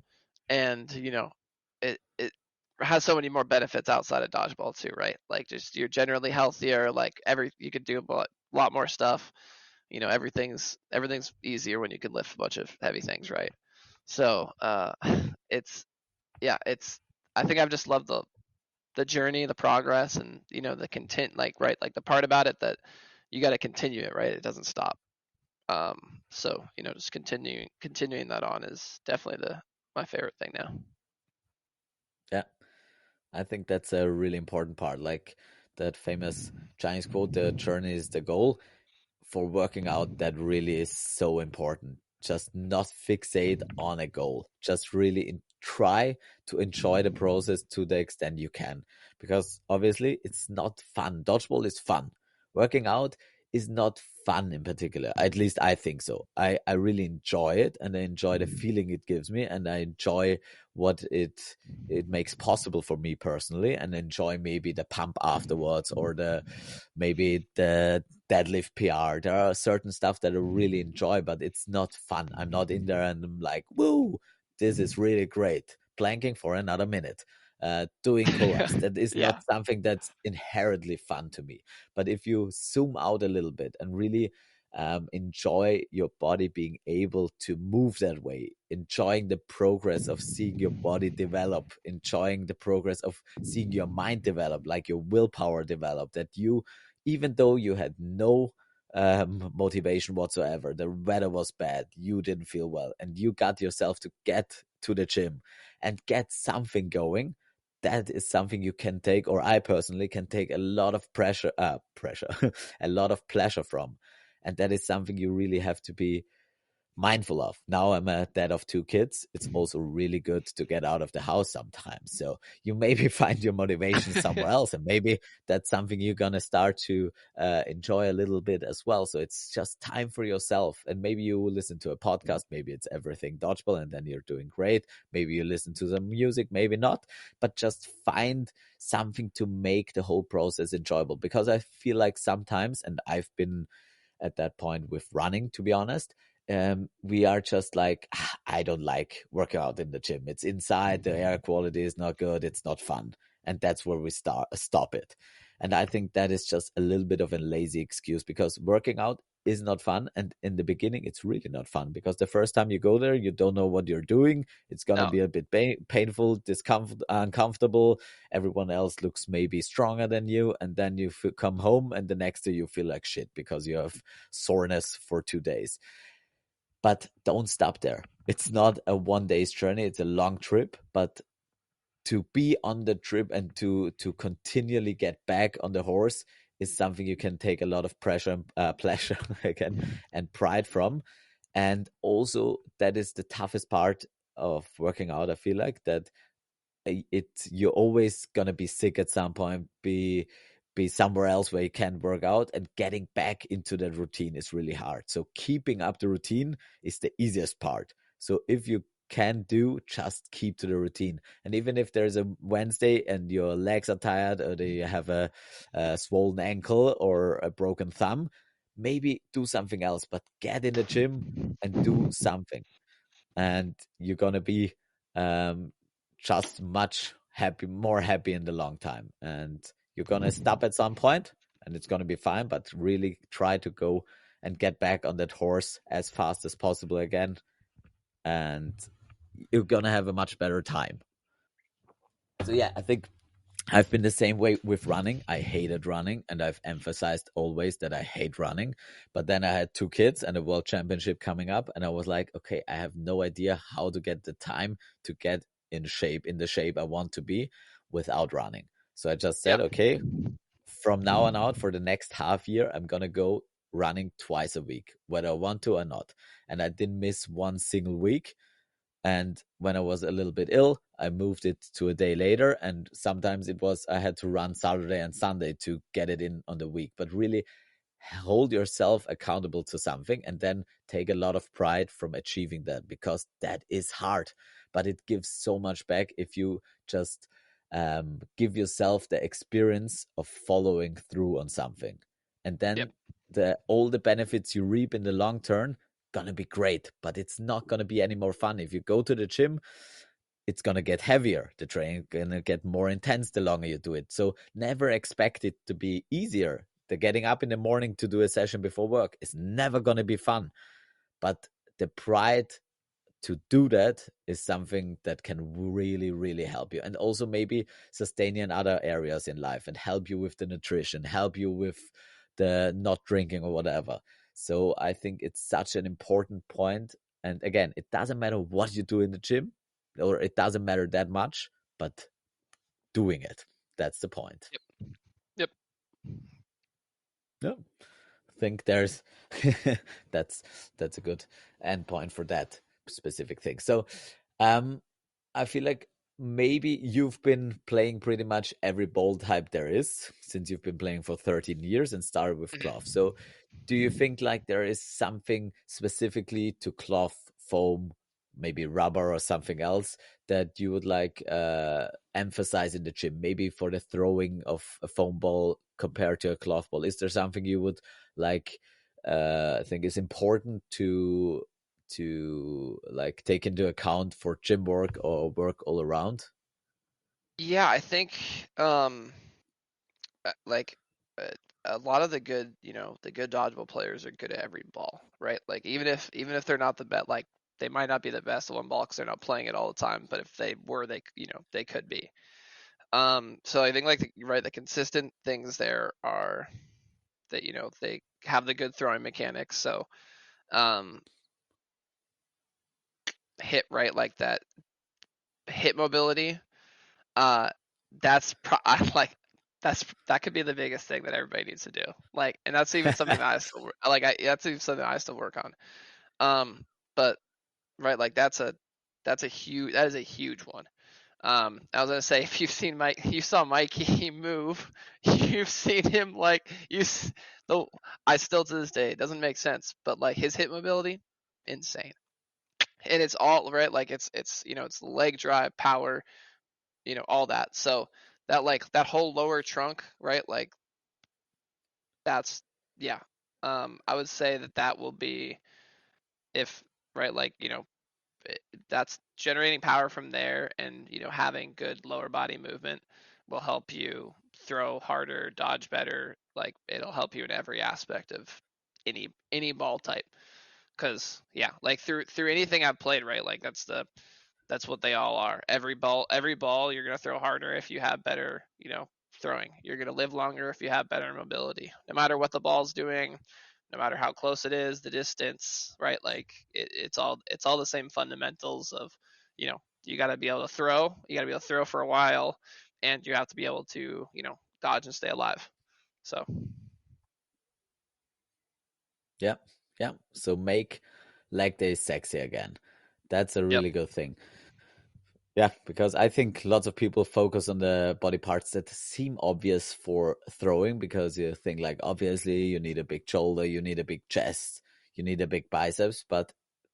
it has so many more benefits outside of dodgeball too, right? Like just you're generally healthier, like you could do a lot more stuff. Everything's easier when you can lift a bunch of heavy things, right? So it's it's I think I've just loved the journey, the progress, and the content, like right, like the part about it that you got to continue it, right? It doesn't stop. So just continuing that on is definitely the my favorite thing now. Yeah. I think that's a really important part. Like that famous Chinese quote, the journey is the goal. For working out, that really is so important. Just not fixate on a goal. Just really try to enjoy the process to the extent you can. Because obviously it's not fun. Dodgeball is fun. Working out is not fun in particular. At least I think so. I really enjoy it, and I enjoy the feeling it gives me, and I enjoy what it makes possible for me personally, and enjoy maybe the pump afterwards, or the maybe the deadlift PR. There are certain stuff that I really enjoy, but it's not fun. I'm not in there and I'm like, woo, this is really great. Planking for another minute. Doing pull-ups. That is not Yeah. something that's inherently fun to me. But if you zoom out a little bit and really enjoy your body being able to move that way, enjoying the progress of seeing your body develop, enjoying the progress of seeing your mind develop, like your willpower develop, that you, even though you had no motivation whatsoever, the weather was bad, you didn't feel well, and you got yourself to get to the gym and get something going, that is something you can take, or I personally can take a lot of pressure, a lot of pleasure from. And that is something you really have to be mindful of. Now I'm a dad of two kids. It's also really good to get out of the house sometimes. So you maybe find your motivation somewhere else, and maybe that's something you're gonna start to enjoy a little bit as well. So it's just time for yourself, and maybe you will listen to a podcast. Maybe it's everything dodgeball, and then you're doing great. Maybe you listen to some music, maybe not, but just find something to make the whole process enjoyable. Because I feel like sometimes, and I've been at that point with running, to be honest, we are just like, I don't like working out in the gym. It's inside, the air quality is not good, it's not fun. And that's where we stop it. And I think that is just a little bit of a lazy excuse, because working out is not fun. And in the beginning, it's really not fun, because the first time you go there, you don't know what you're doing. It's going to No. be a bit painful, uncomfortable. Everyone else looks maybe stronger than you. And then you come home, and the next day you feel like shit because you have soreness for 2 days. But don't stop there. It's not a 1 day's journey, it's a long trip. But to be on the trip and to continually get back on the horse is something you can take a lot of pleasure again, and pride from. And also, that is the toughest part of working out. I feel like that you're always gonna be sick at some point, be somewhere else where you can work out, and getting back into that routine is really hard. So keeping up the routine is the easiest part. So if you can do, just keep to the routine. And even if there's a Wednesday and your legs are tired, or you have a swollen ankle or a broken thumb, maybe do something else, but get in the gym and do something, and you're gonna be um, just more happy in the long time. And you're gonna stop at some point, and it's gonna be fine. But really try to go and get back on that horse as fast as possible again, and you're gonna have a much better time. So yeah, I think I've been the same way with running. I hated running, and I've emphasized always that I hate running. But then I had two kids and a world championship coming up, and I was like, okay, I have no idea how to get the time to get in the shape I want to be without running. So I just Yeah. said, okay, from now on out for the next half year, I'm gonna go running twice a week, whether I want to or not. And I didn't miss one single week. And when I was a little bit ill, I moved it to a day later. And sometimes it was, I had to run Saturday and Sunday to get it in on the week. But really hold yourself accountable to something, and then take a lot of pride from achieving that, because that is hard. But it gives so much back if you just give yourself the experience of following through on something. And Yep. then all the benefits you reap in the long term gonna be great, but it's not gonna be any more fun. If you go to the gym, it's gonna get heavier. The training gonna get more intense the longer you do it. So never expect it to be easier. The getting up in the morning to do a session before work is never gonna be fun. But the pride to do that is something that can really, really help you. And also maybe sustain you in other areas in life, and help you with the nutrition, help you with the not drinking or whatever. So I think it's such an important point. And again, it doesn't matter what you do in the gym, or it doesn't matter that much, but doing it. That's the point. Yep. Yep. No, I think there's that's a good end point for that specific thing. So um I feel like maybe you've been playing pretty much every ball type there is since you've been playing for 13 years and started with cloth. Mhm. So do you think like there is something specifically to cloth, foam, maybe rubber or something else that you would like emphasize in the gym, maybe for the throwing of a foam ball compared to a cloth ball? Is there something you would like think is important to like take into account for gym work or work all around? Yeah, I think like uh, a lot of the good, the good dodgeball players are good at every ball, right? Like even if they're not the best, like they might not be the best at one ball because they're not playing it all the time. But if they were, they could be. So I think like right, the consistent things there are that they have the good throwing mechanics. So um, hit right like that, hit mobility. Uh, that's I like that could be the biggest thing that everybody needs to do. Like, and that's even something that I still like. That's even something I still work on. But right, like that is a huge one. I was gonna say if you've seen Mike, you saw Mikey move. You've seen him like though. I still to this day it doesn't make sense, but like his hit mobility, insane. And it's all right. Like it's leg drive, power, all that. So that like that whole lower trunk, right? Like that's yeah. I would say that will be if right, like that's generating power from there, and having good lower body movement will help you throw harder, dodge better. Like it'll help you in every aspect of any ball type. Because yeah, like through anything I've played, right? Like that's what they all are. Every ball you're going to throw harder if you have better, throwing. You're going to live longer if you have better mobility. No matter what the ball's doing, no matter how close it is, the distance, right? Like it's all the same fundamentals of, you got to be able to throw, you got to be able to throw for a while, and you have to be able to, dodge and stay alive. So, Yeah, yeah. So make leg day sexy again. That's a yep. really good thing. Yeah, because I think lots of people focus on the body parts that seem obvious for throwing because you think like obviously you need a big shoulder, you need a big chest, you need a big biceps, but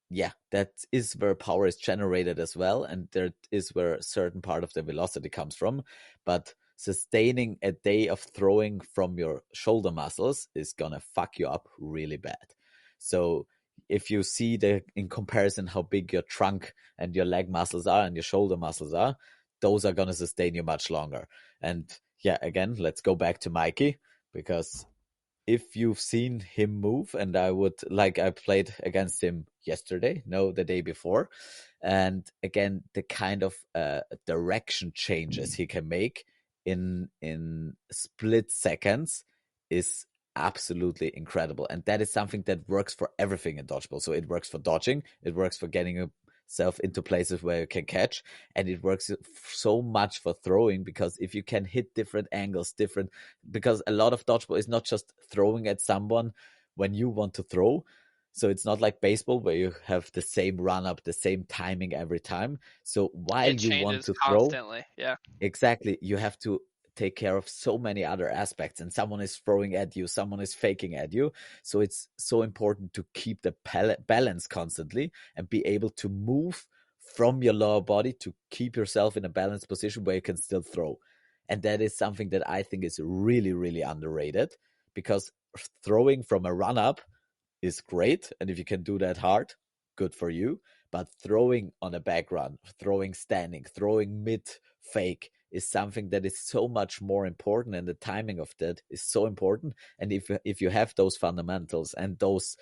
yeah, that is where power is generated as well, and that is where a certain part of the velocity comes from. But sustaining a day of throwing from your shoulder muscles is gonna fuck you up really bad. So if you see the in comparison how big your trunk and your leg muscles are and your shoulder muscles are, those are going to sustain you much longer. And yeah, again, let's go back to Mikey because if you've seen him move, and I played against him yesterday, no, the day before, and again, the kind of direction changes he can make in split seconds is absolutely incredible, and that is something that works for everything in dodgeball. So it works for dodging, it works for getting yourself into places where you can catch, and it works so much for throwing because if you can hit different angles, different because a lot of dodgeball is not just throwing at someone when you want to throw. So it's not like baseball where you have the same run up, the same timing every time. So while It you want changes to throw, constantly. Yeah. exactly, you have to take care of so many other aspects, and someone is throwing at you, someone is faking at you. So it's so important to keep the balance constantly and be able to move from your lower body to keep yourself in a balanced position where you can still throw. And that is something that I think is really, really underrated because throwing from a run up is great. And if you can do that hard, good for you. But throwing on a back run, throwing standing, throwing mid fake is something that is so much more important. And the timing of that is so important. And if you have those fundamentals and those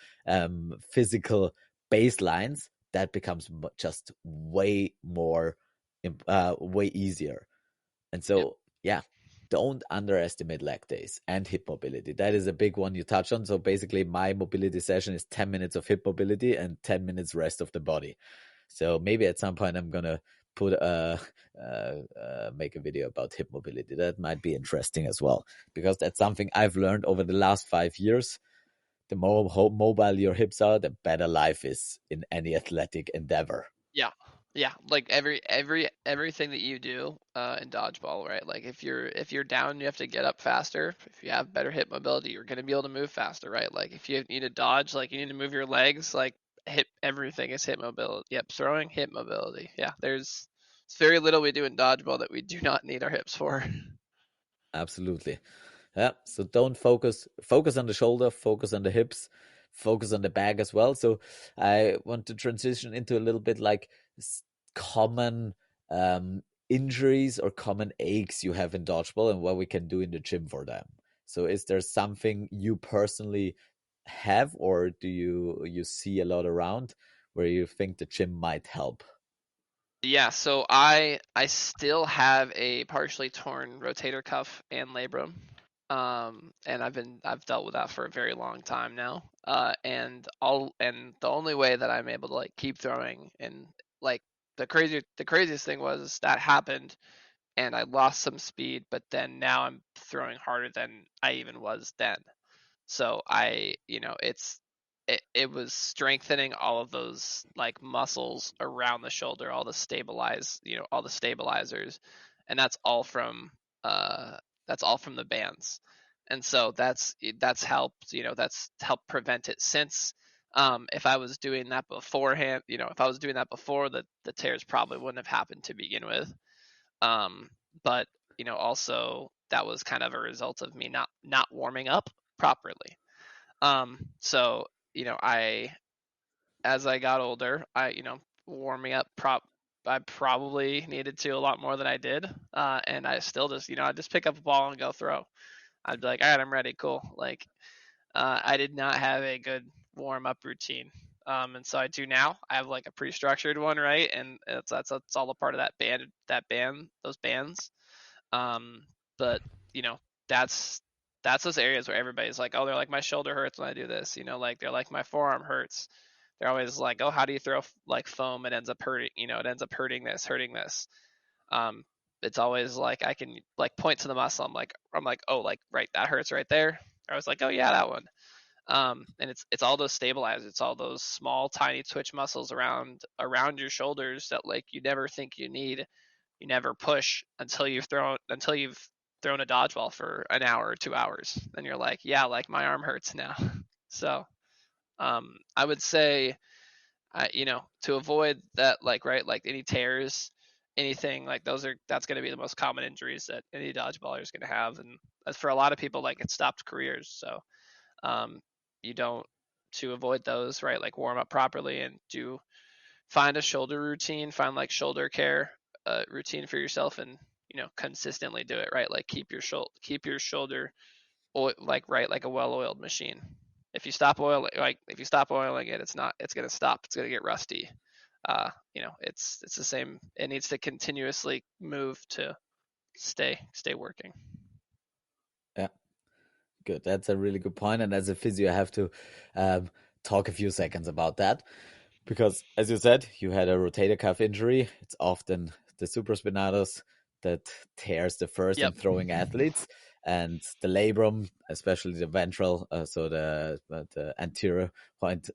physical baselines, that becomes just way more, way easier. And Yep. so, yeah, don't underestimate leg days and hip mobility. That is a big one you touch on. So basically, my mobility session is 10 minutes of hip mobility and 10 minutes rest of the body. So maybe at some point I'm gonna put make a video about hip mobility. That might be interesting as well because that's something I've learned over the last 5 years. The more mobile your hips are, the better life is in any athletic endeavor. Yeah. Yeah, like everything that you do in dodgeball, right? Like if you're down, you have to get up faster. If you have better hip mobility, you're gonna be able to move faster, right? Like if you need to dodge, like you need to move your legs, like hip everything is hip mobility. Yep, throwing hip mobility. Yeah, there's very little we do in dodgeball that we do not need our hips for. Absolutely. Yeah. So don't focus on the shoulder, focus on the hips, focus on the back as well. So I want to transition into a little bit like common um, injuries or common aches you have in dodgeball and what we can do in the gym for them. So is there something you personally have, or do you see a lot around where you think the gym might help? Yeah, so I still have a partially torn rotator cuff and labrum. And I've dealt with that for a very long time now. And the only way that I'm able to like keep throwing and like the craziest thing was that happened and I lost some speed, but then now I'm throwing harder than I even was then. So it was strengthening all of those like muscles around the shoulder, all the stabilizers, and uh that's all from the bands. And so that's helped prevent it since if I was doing that beforehand, if I was doing that before, the tears probably wouldn't have happened to begin with. But also that was kind of a result of me not warming up properly. So I as I got older, warming up I probably needed to a lot more than I did. And I still just I just pick up a ball and go throw. I'd be like, all right, I'm ready, cool. Like I did not have a good warm up routine. And so I do now. I have like a pretty structured one, right? And that's all a part of those bands. Um, but you know, that's that's those areas where everybody's like, oh, they're like my shoulder hurts when I do this. Like they're like my forearm hurts. They're always like, oh, how do you throw like foam? It ends up hurting. It ends up hurting this. Um, it's always like I can like point to the muscle. I'm like, oh, like right, that hurts right there. I was like, oh yeah, that one. And it's all those stabilizers. It's all those small, tiny twitch muscles around your shoulders that like you never think you need. You never push until you've thrown a dodgeball for an hour or 2 hours. Then you're like, yeah, like my arm hurts now. So I would say, to avoid that, like right, like any tears, anything like that's going to be the most common injuries that any dodgeballer is going to have, and as for a lot of people, like it stopped careers. So um, you don't to avoid those, right? Like warm up properly and do find a shoulder routine, find like shoulder care routine for yourself, and consistently do it, right? Like keep your shoulder like right, like a well-oiled machine. If you stop oiling it, it's gonna stop. It's gonna get rusty. It's the same. It needs to continuously move to stay working. Yeah. Good. That's a really good point. And as a physio, I have to um, talk a few seconds about that because, as you said, you had a rotator cuff injury. It's often the supraspinatus that tears the first in Yep. throwing athletes, and the labrum, especially the ventral, so the anterior point,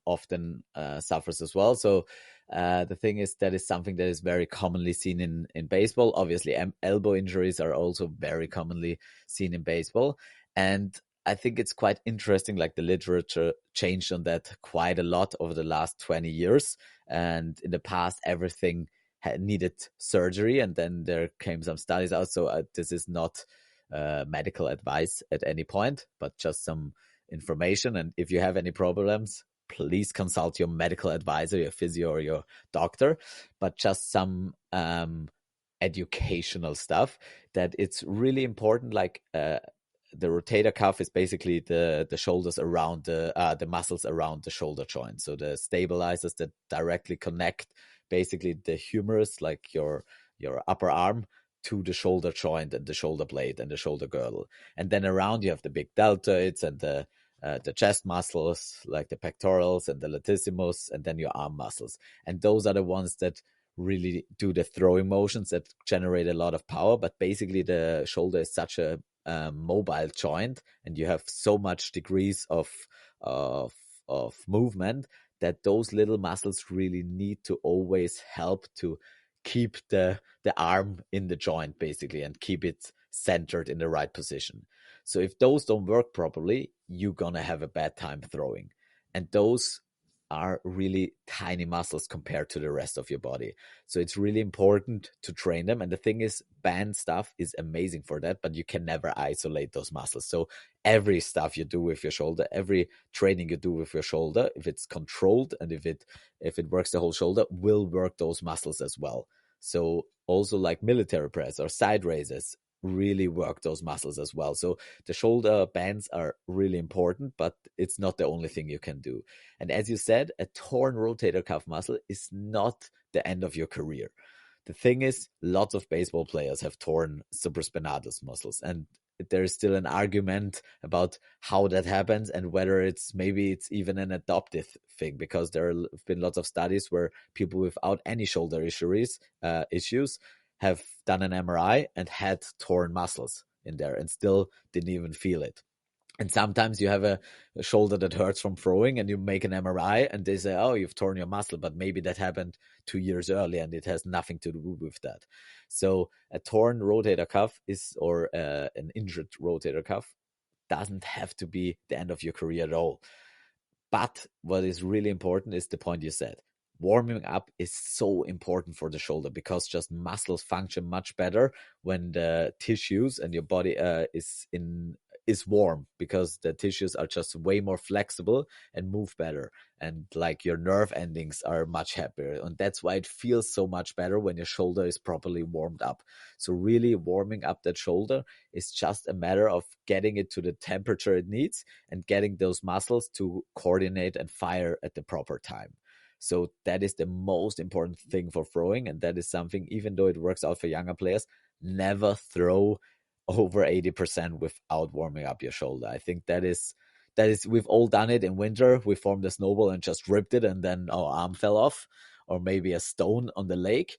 often suffers as well. So the thing is that is something that is very commonly seen in baseball. Obviously, elbow injuries are also very commonly seen in baseball. And I think it's quite interesting, like the literature changed on that quite a lot over the last 20 years. And in the past, everything had needed surgery. And then there came some studies out. So this is not medical advice at any point, but just some information. And if you have any problems, please consult your medical advisor, your physio, or your doctor. But just some educational stuff that it's really important, like the rotator cuff is basically the shoulders around the muscles around the shoulder joint. So the stabilizers that directly connect basically the humerus, like your upper arm, to the shoulder joint and the shoulder blade and the shoulder girdle. And then around you have the big deltoids and the chest muscles, like the pectorals and the latissimus, and then your arm muscles. And those are the ones that really do the throwing motions that generate a lot of power. But basically, the shoulder is such a mobile joint, and you have so much degrees of of movement that those little muscles really need to always help to keep the arm in the joint basically and keep it centered in the right position. So if those don't work properly, you're gonna have a bad time throwing. And those are really tiny muscles compared to the rest of your body. So it's really important to train them. And the thing is, band stuff is amazing for that, but you can never isolate those muscles. So every stuff you do with your shoulder, every training you do with your shoulder, if it's controlled and if it works the whole shoulder, will work those muscles as well. So also like military press or side raises really work those muscles as well. So the shoulder bands are really important, but it's not the only thing you can do. And as you said, a torn rotator cuff muscle is not the end of your career. The thing is, lots of baseball players have torn supraspinatus muscles, and there is still an argument about how that happens and whether maybe it's even an adoptive thing, because there have been lots of studies where people without any shoulder issues have done an MRI and had torn muscles in there and still didn't even feel it. And sometimes you have a shoulder that hurts from throwing and you make an MRI and they say, oh, you've torn your muscle, but maybe that happened 2 years earlier and it has nothing to do with that. So a torn rotator cuff or an injured rotator cuff doesn't have to be the end of your career at all. But what is really important is the point you said. Warming up is so important for the shoulder because just muscles function much better when the tissues and your body is warm, because the tissues are just way more flexible and move better, and like your nerve endings are much happier, and that's why it feels so much better when your shoulder is properly warmed up. So really warming up that shoulder is just a matter of getting it to the temperature it needs and getting those muscles to coordinate and fire at the proper time. So that is the most important thing for throwing, and that is something, even though it works out for younger players, never throw over 80% without warming up your shoulder. I think that is we've all done it in winter. We formed a snowball and just ripped it and then our arm fell off, or maybe a stone on the lake.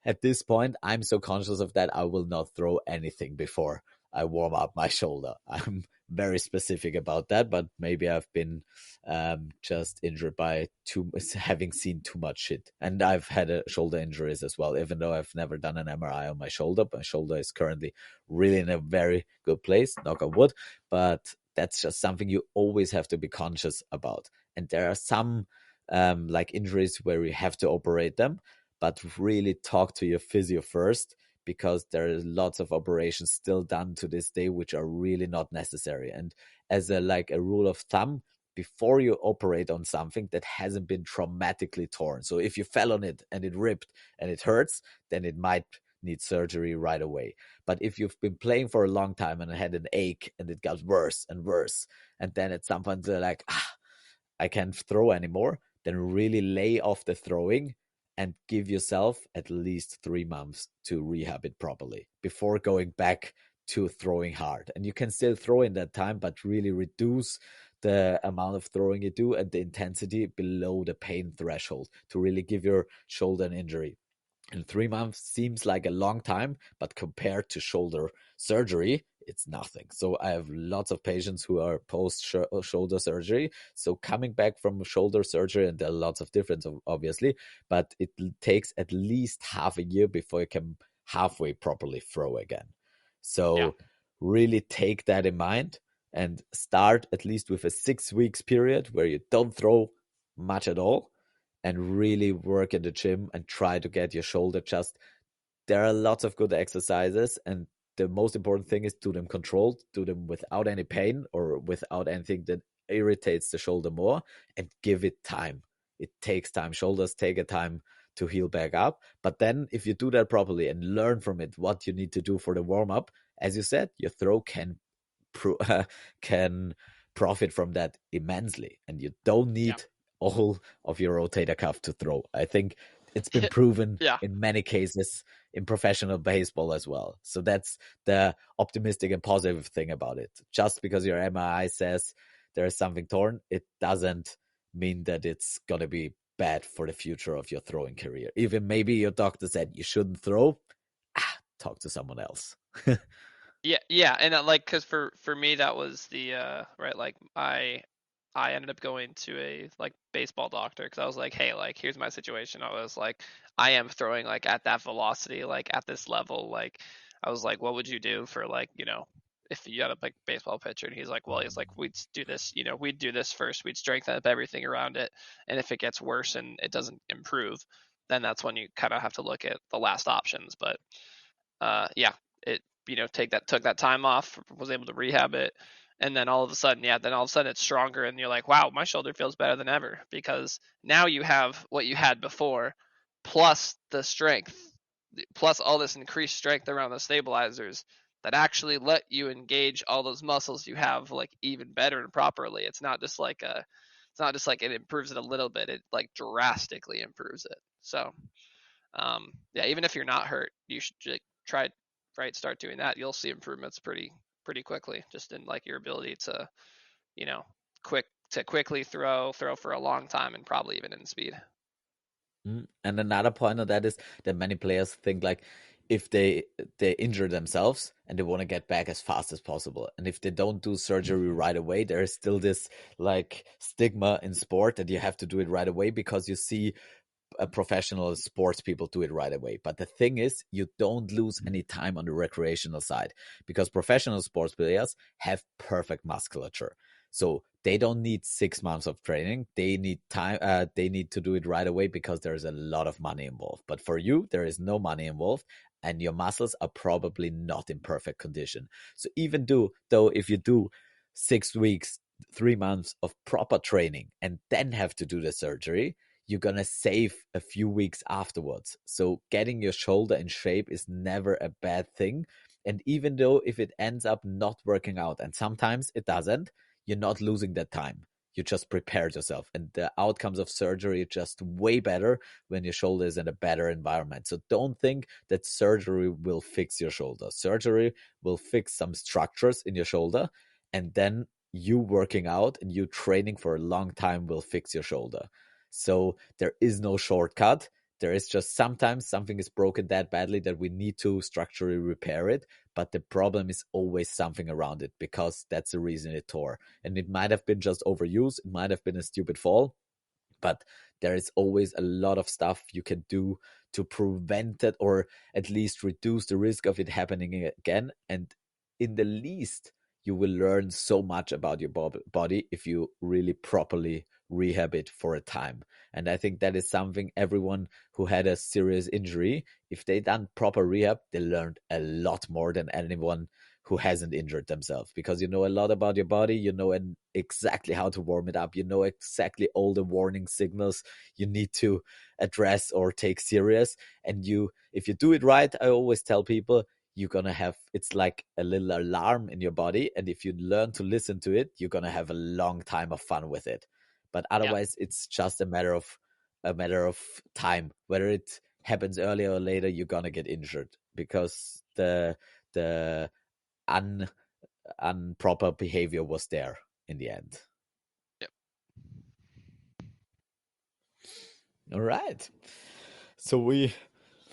At this point, I'm so conscious of that, I will not throw anything before I warm up my shoulder. I'm very specific about that, but maybe I've been just injured by having seen too much shit. And I've had shoulder injuries as well, even though I've never done an MRI on my shoulder. My shoulder is currently really in a very good place, knock on wood, but that's just something you always have to be conscious about. And there are some like injuries where you have to operate them, but really talk to your physio first, because there are lots of operations still done to this day which are really not necessary. And as a rule of thumb, before you operate on something that hasn't been traumatically torn, so if you fell on it and it ripped and it hurts, then it might need surgery right away. But if you've been playing for a long time and had an ache and it got worse and worse, and then at some point they're like, I can't throw anymore, then really lay off the throwing and give yourself at least 3 months to rehab it properly before going back to throwing hard. And you can still throw in that time, but really reduce the amount of throwing you do and the intensity below the pain threshold to really give your shoulder an injury. And 3 months seems like a long time, but compared to shoulder surgery, it's nothing. So I have lots of patients who are post shoulder surgery. So coming back from shoulder surgery, and there are lots of difference, obviously, but it takes at least half a year before you can halfway properly throw again. Yeah. So really take that in mind and start at least with a 6 weeks period where you don't throw much at all, and really work in the gym and try to get your shoulder just. There are lots of good exercises, and the most important thing is do them controlled, do them without any pain or without anything that irritates the shoulder more, and give it time. It takes time. Shoulders take a time to heal back up. But then if you do that properly and learn from it what you need to do for the warm up, as you said, your throw can profit from that immensely, and you don't Yeah. need all of your rotator cuff to throw. I think it's been proven Yeah. in many cases in professional baseball as well. So that's the optimistic and positive thing about it. Just because your MRI says there is something torn, it doesn't mean that it's gonna be bad for the future of your throwing career. Even maybe your doctor said you shouldn't throw. Talk to someone else. Yeah, and like, cause for me that was the right, like I ended up going to a like baseball doctor because I was like, hey, like here's my situation. I was like, I am throwing like at that velocity, like at this level. Like I was like, what would you do for like, if you had a like baseball pitcher? And he's like, well, he's like, we'd do this, we'd do this first. We'd strengthen up everything around it. And if it gets worse and it doesn't improve, then that's when you kind of have to look at the last options. But yeah, it took that time off, was able to rehab it, and then all of a sudden, it's stronger, and you're like, wow, my shoulder feels better than ever because now you have what you had before, plus the strength, plus all this increased strength around the stabilizers that actually let you engage all those muscles you have like even better and properly. It's not just like it improves it a little bit; it like drastically improves it. So yeah, even if you're not hurt, you should like, try right start doing that. You'll see improvements pretty quickly, just in like your ability to you know quickly throw for a long time and probably even in speed. And another point of that is that many players think like if they injure themselves and they want to get back as fast as possible, and if they don't do surgery right away, there is still this like stigma in sport that you have to do it right away because you see professional sports people do it right away. But the thing is, you don't lose any time on the recreational side because professional sports players have perfect musculature. So they don't need 6 months of training. They need time. They need to do it right away because there's a lot of money involved. But for you, there is no money involved, and your muscles are probably not in perfect condition. So even though if you do 6 weeks, 3 months of proper training and then have to do the surgery, you're going to save a few weeks afterwards. So getting your shoulder in shape is never a bad thing. And even though if it ends up not working out, and sometimes it doesn't, you're not losing that time. You just prepared yourself. And the outcomes of surgery are just way better when your shoulder is in a better environment. So don't think that surgery will fix your shoulder. Surgery will fix some structures in your shoulder. And then you working out and you training for a long time will fix your shoulder. So there is no shortcut. There is just sometimes something is broken that badly that we need to structurally repair it. But the problem is always something around it because that's the reason it tore. And it might have been just overuse. It might have been a stupid fall. But there is always a lot of stuff you can do to prevent it or at least reduce the risk of it happening again. And in the least, you will learn so much about your body if you really properly rehab it for a time. And I think that is something everyone who had a serious injury, if they done proper rehab, they learned a lot more than anyone who hasn't injured themselves because you know a lot about your body, you know exactly how to warm it up, you know exactly all the warning signals you need to address or take serious. And if you do it right, I always tell people you're gonna have it's like a little alarm in your body, and if you learn to listen to it, you're gonna have a long time of fun with it. But Yeah. otherwise it's just a matter of time. Whether it happens earlier or later, you're gonna get injured because the un improper behavior was there in the end. Yep. All right. So we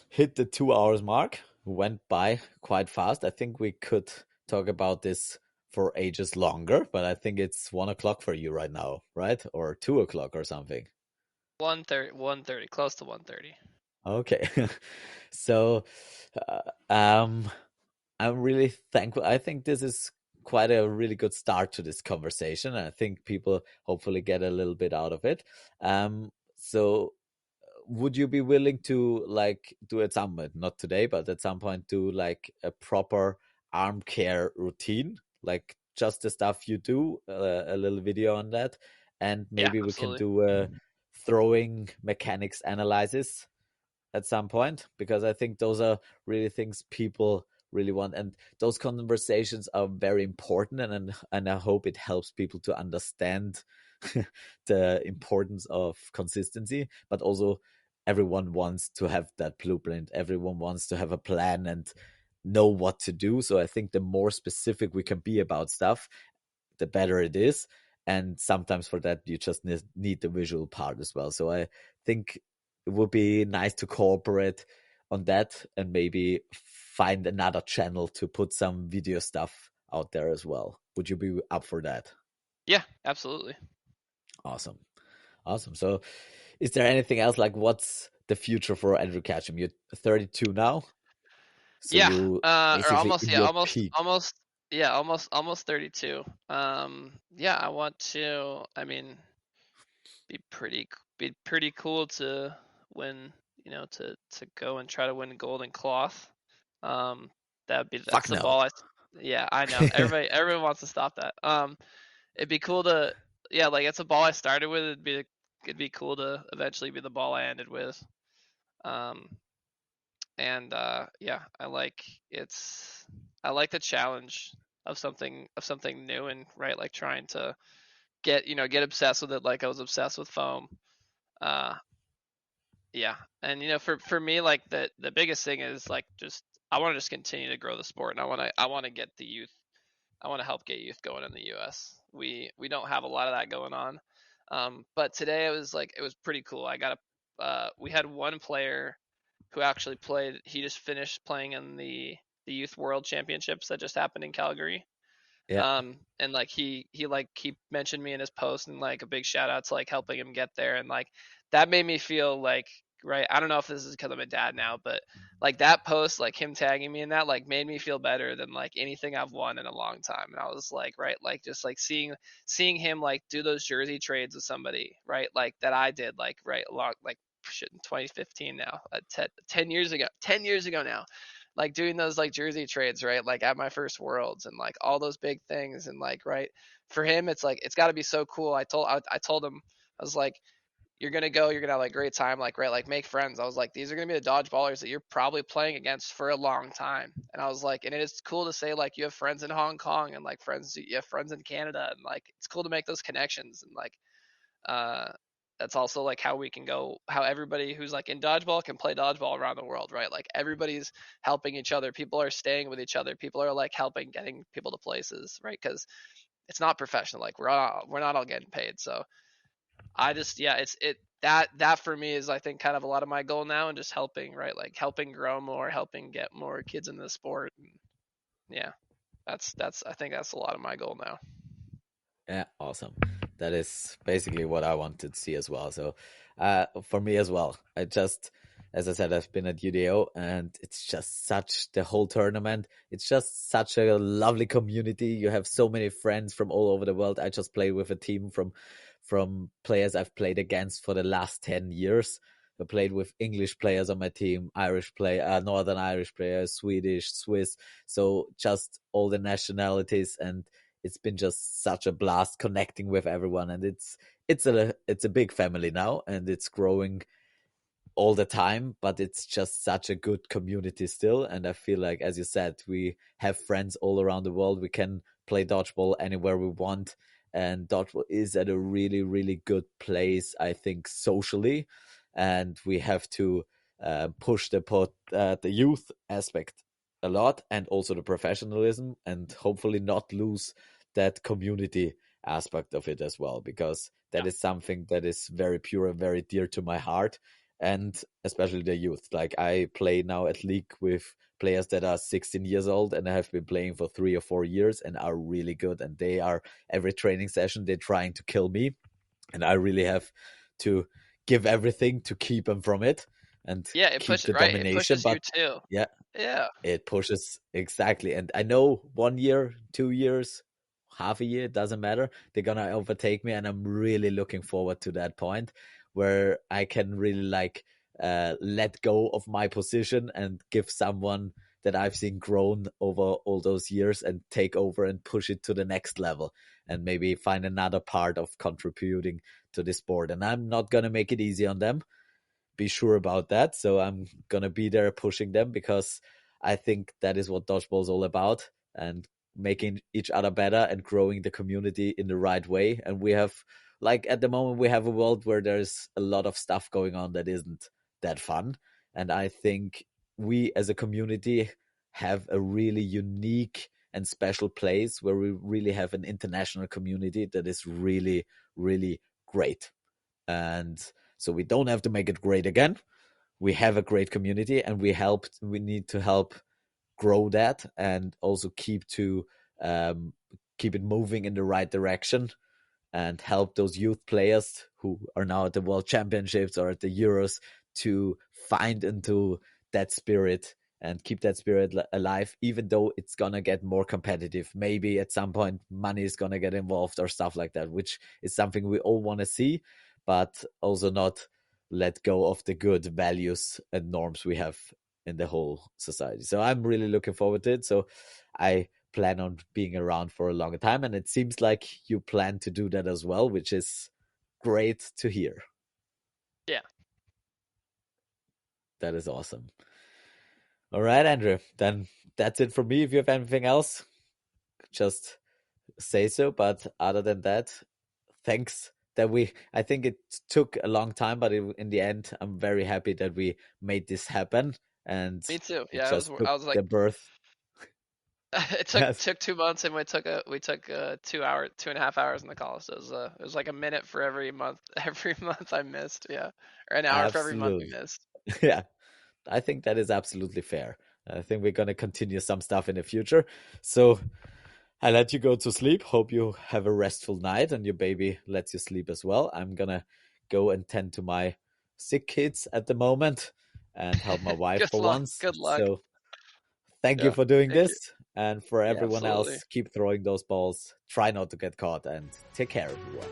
hit the 2 hours mark. Went by quite fast. I think we could talk about this for ages longer, but I think it's 1 o'clock for you right now, right? Or 2 o'clock or something. 1:30, close to 1:30. Okay. So, uh, um, I'm really thankful. I think this is quite a really good start to this conversation. And I think people hopefully get a little bit out of it. So would you be willing to like do at some point, not today, but at some point do like a proper arm care routine, like just the stuff you do, a little video on that, and Yeah, maybe we can absolutely. do a throwing mechanics analysis at some point because I think those are really things people really want, and those conversations are very important, and I hope it helps people to understand the importance of consistency, but also everyone wants to have that blueprint. Everyone wants to have a plan and know what to do. So I think the more specific we can be about stuff, the better it is. And sometimes for that, you just need the visual part as well. So I think it would be nice to cooperate on that and maybe find another channel to put some video stuff out there as well. Would you be up for that? Yeah, absolutely. Awesome. Awesome. So is there anything else, like what's the future for Andrew Ketchum? You're 32 now, so Yeah, you or basically almost, in yeah, your peak. almost 32. Yeah, I want to. I mean, be pretty cool to win. To go and try to win golden cloth. Um, Fuck that's the no. ball. Yeah, I know. Everyone wants to stop that. It'd be cool to, yeah, like it's a ball I started with. It'd be cool to eventually be the ball I ended with. Um, and yeah, I like the challenge of something new, and right, like trying to get obsessed with it like I was obsessed with foam. Uh, yeah, and for me, like the biggest thing is like just I want to just continue to grow the sport, and I want to get the youth. I want to help get youth going in the U.S. We don't have a lot of that going on, but today it was pretty cool. We had one player who actually played. He just finished playing in the Youth World Championships that just happened in Calgary. Yeah. And like he mentioned me in his post, and like a big shout out to like helping him get there, and like that made me feel like, right, I don't know if this is because I'm a dad now, but like that post, like him tagging me in that, like made me feel better than like anything I've won in a long time. And I was like, right, like just like seeing him like do those jersey trades with somebody, right, like that I did, like right along like shit in 2015 now, 10 years ago now, like doing those like jersey trades, right, like at my first worlds, and like all those big things, and like, right, for him it's like it's got to be so cool. I told him, I was like, you're gonna have like great time, like, right, like make friends. I was like, these are gonna be the dodgeballers that you're probably playing against for a long time. And I was like, and it is cool to say like you have friends in Hong Kong, and like you have friends in Canada, and like it's cool to make those connections. And like uh that's also like how everybody who's like in dodgeball can play dodgeball around the world, right? Like everybody's helping each other, people are staying with each other, people are like helping getting people to places, right? Because it's not professional, like we're not all getting paid. So I just, yeah, that for me is, I think, kind of a lot of my goal now, and just helping, right, like helping grow more, helping get more kids into the sport. And yeah, that's I think that's a lot of my goal now. Yeah, awesome. That is basically what I wanted to see as well. So, for me as well, as I said, I've been at UDO, and it's just such the whole tournament. It's just such a lovely community. You have so many friends from all over the world. I just played with a team from players I've played against for the last 10 years. I played with English players on my team, Northern Irish players, Swedish, Swiss. So just all the nationalities, and it's been just such a blast connecting with everyone, and it's a big family now, and it's growing all the time, but it's just such a good community still. And I feel like, as you said, we have friends all around the world. We can play dodgeball anywhere we want, and dodgeball is at a really, really good place, I think, socially. And we have to push the youth aspect a lot, and also the professionalism, and hopefully not lose that community aspect of it as well, because that Yeah. is something that is very pure and very dear to my heart, and especially the youth. Like, I play now at league with players that are 16 years old and have been playing for 3 or 4 years and are really good. And they are, every training session, they're trying to kill me. And I really have to give everything to keep them from it and Yeah, keep the it domination. pushes you But too. yeah, Yeah. it pushes exactly. And I know 1 year, 2 years, half a year, it doesn't matter. They're gonna overtake me, and I'm really looking forward to that point where I can really like let go of my position and give someone that I've seen grown over all those years and take over and push it to the next level, and maybe find another part of contributing to this sport. And I'm not gonna make it easy on them, be sure about that. So I'm gonna be there pushing them, because I think that is what dodgeball is all about, and making each other better and growing the community in the right way. And we have, like, at the moment, we have a world where there's a lot of stuff going on that isn't that fun. And I think we as a community have a really unique and special place where we really have an international community that is really, really great. And so we don't have to make it great again. We have a great community, and we need to help grow that, and also um, keep it moving in the right direction. and help those youth players who are now at the World Championships or at the Euros to find into that spirit and keep that spirit alive, even though it's going to get more competitive. Maybe at some point money is going to get involved or stuff like that, which is something we all want to see, but also not let go of the good values and norms we have in the whole society. So I'm really looking forward to it. So I plan on being around for a longer time, and it seems like you plan to do that as well, which is great to hear. Yeah. That is awesome. All right, Andrew, then that's it for me. If you have anything else, just say so. But other than that, thanks that I think it took a long time, but in the end, I'm very happy that we made this happen. And Me too. it Yeah, just took I was like, the birth. it Yes, took 2 months, and we took 2.5 hours in the call. So it was like a minute for every month, every month I missed. Yeah, or an hour for every month we absolutely. missed. Yeah, I think that is absolutely fair. I think we're going to continue some stuff in the future. So I let you go to sleep. Hope you have a restful night and your baby lets you sleep as well. I'm going to go and tend to my sick kids at the moment and help my wife Good for luck. once. Good luck. So thank you Yeah. for doing Thank you. this. And for Yeah, everyone absolutely. else, keep throwing those balls. Try not to get caught and take care, everyone.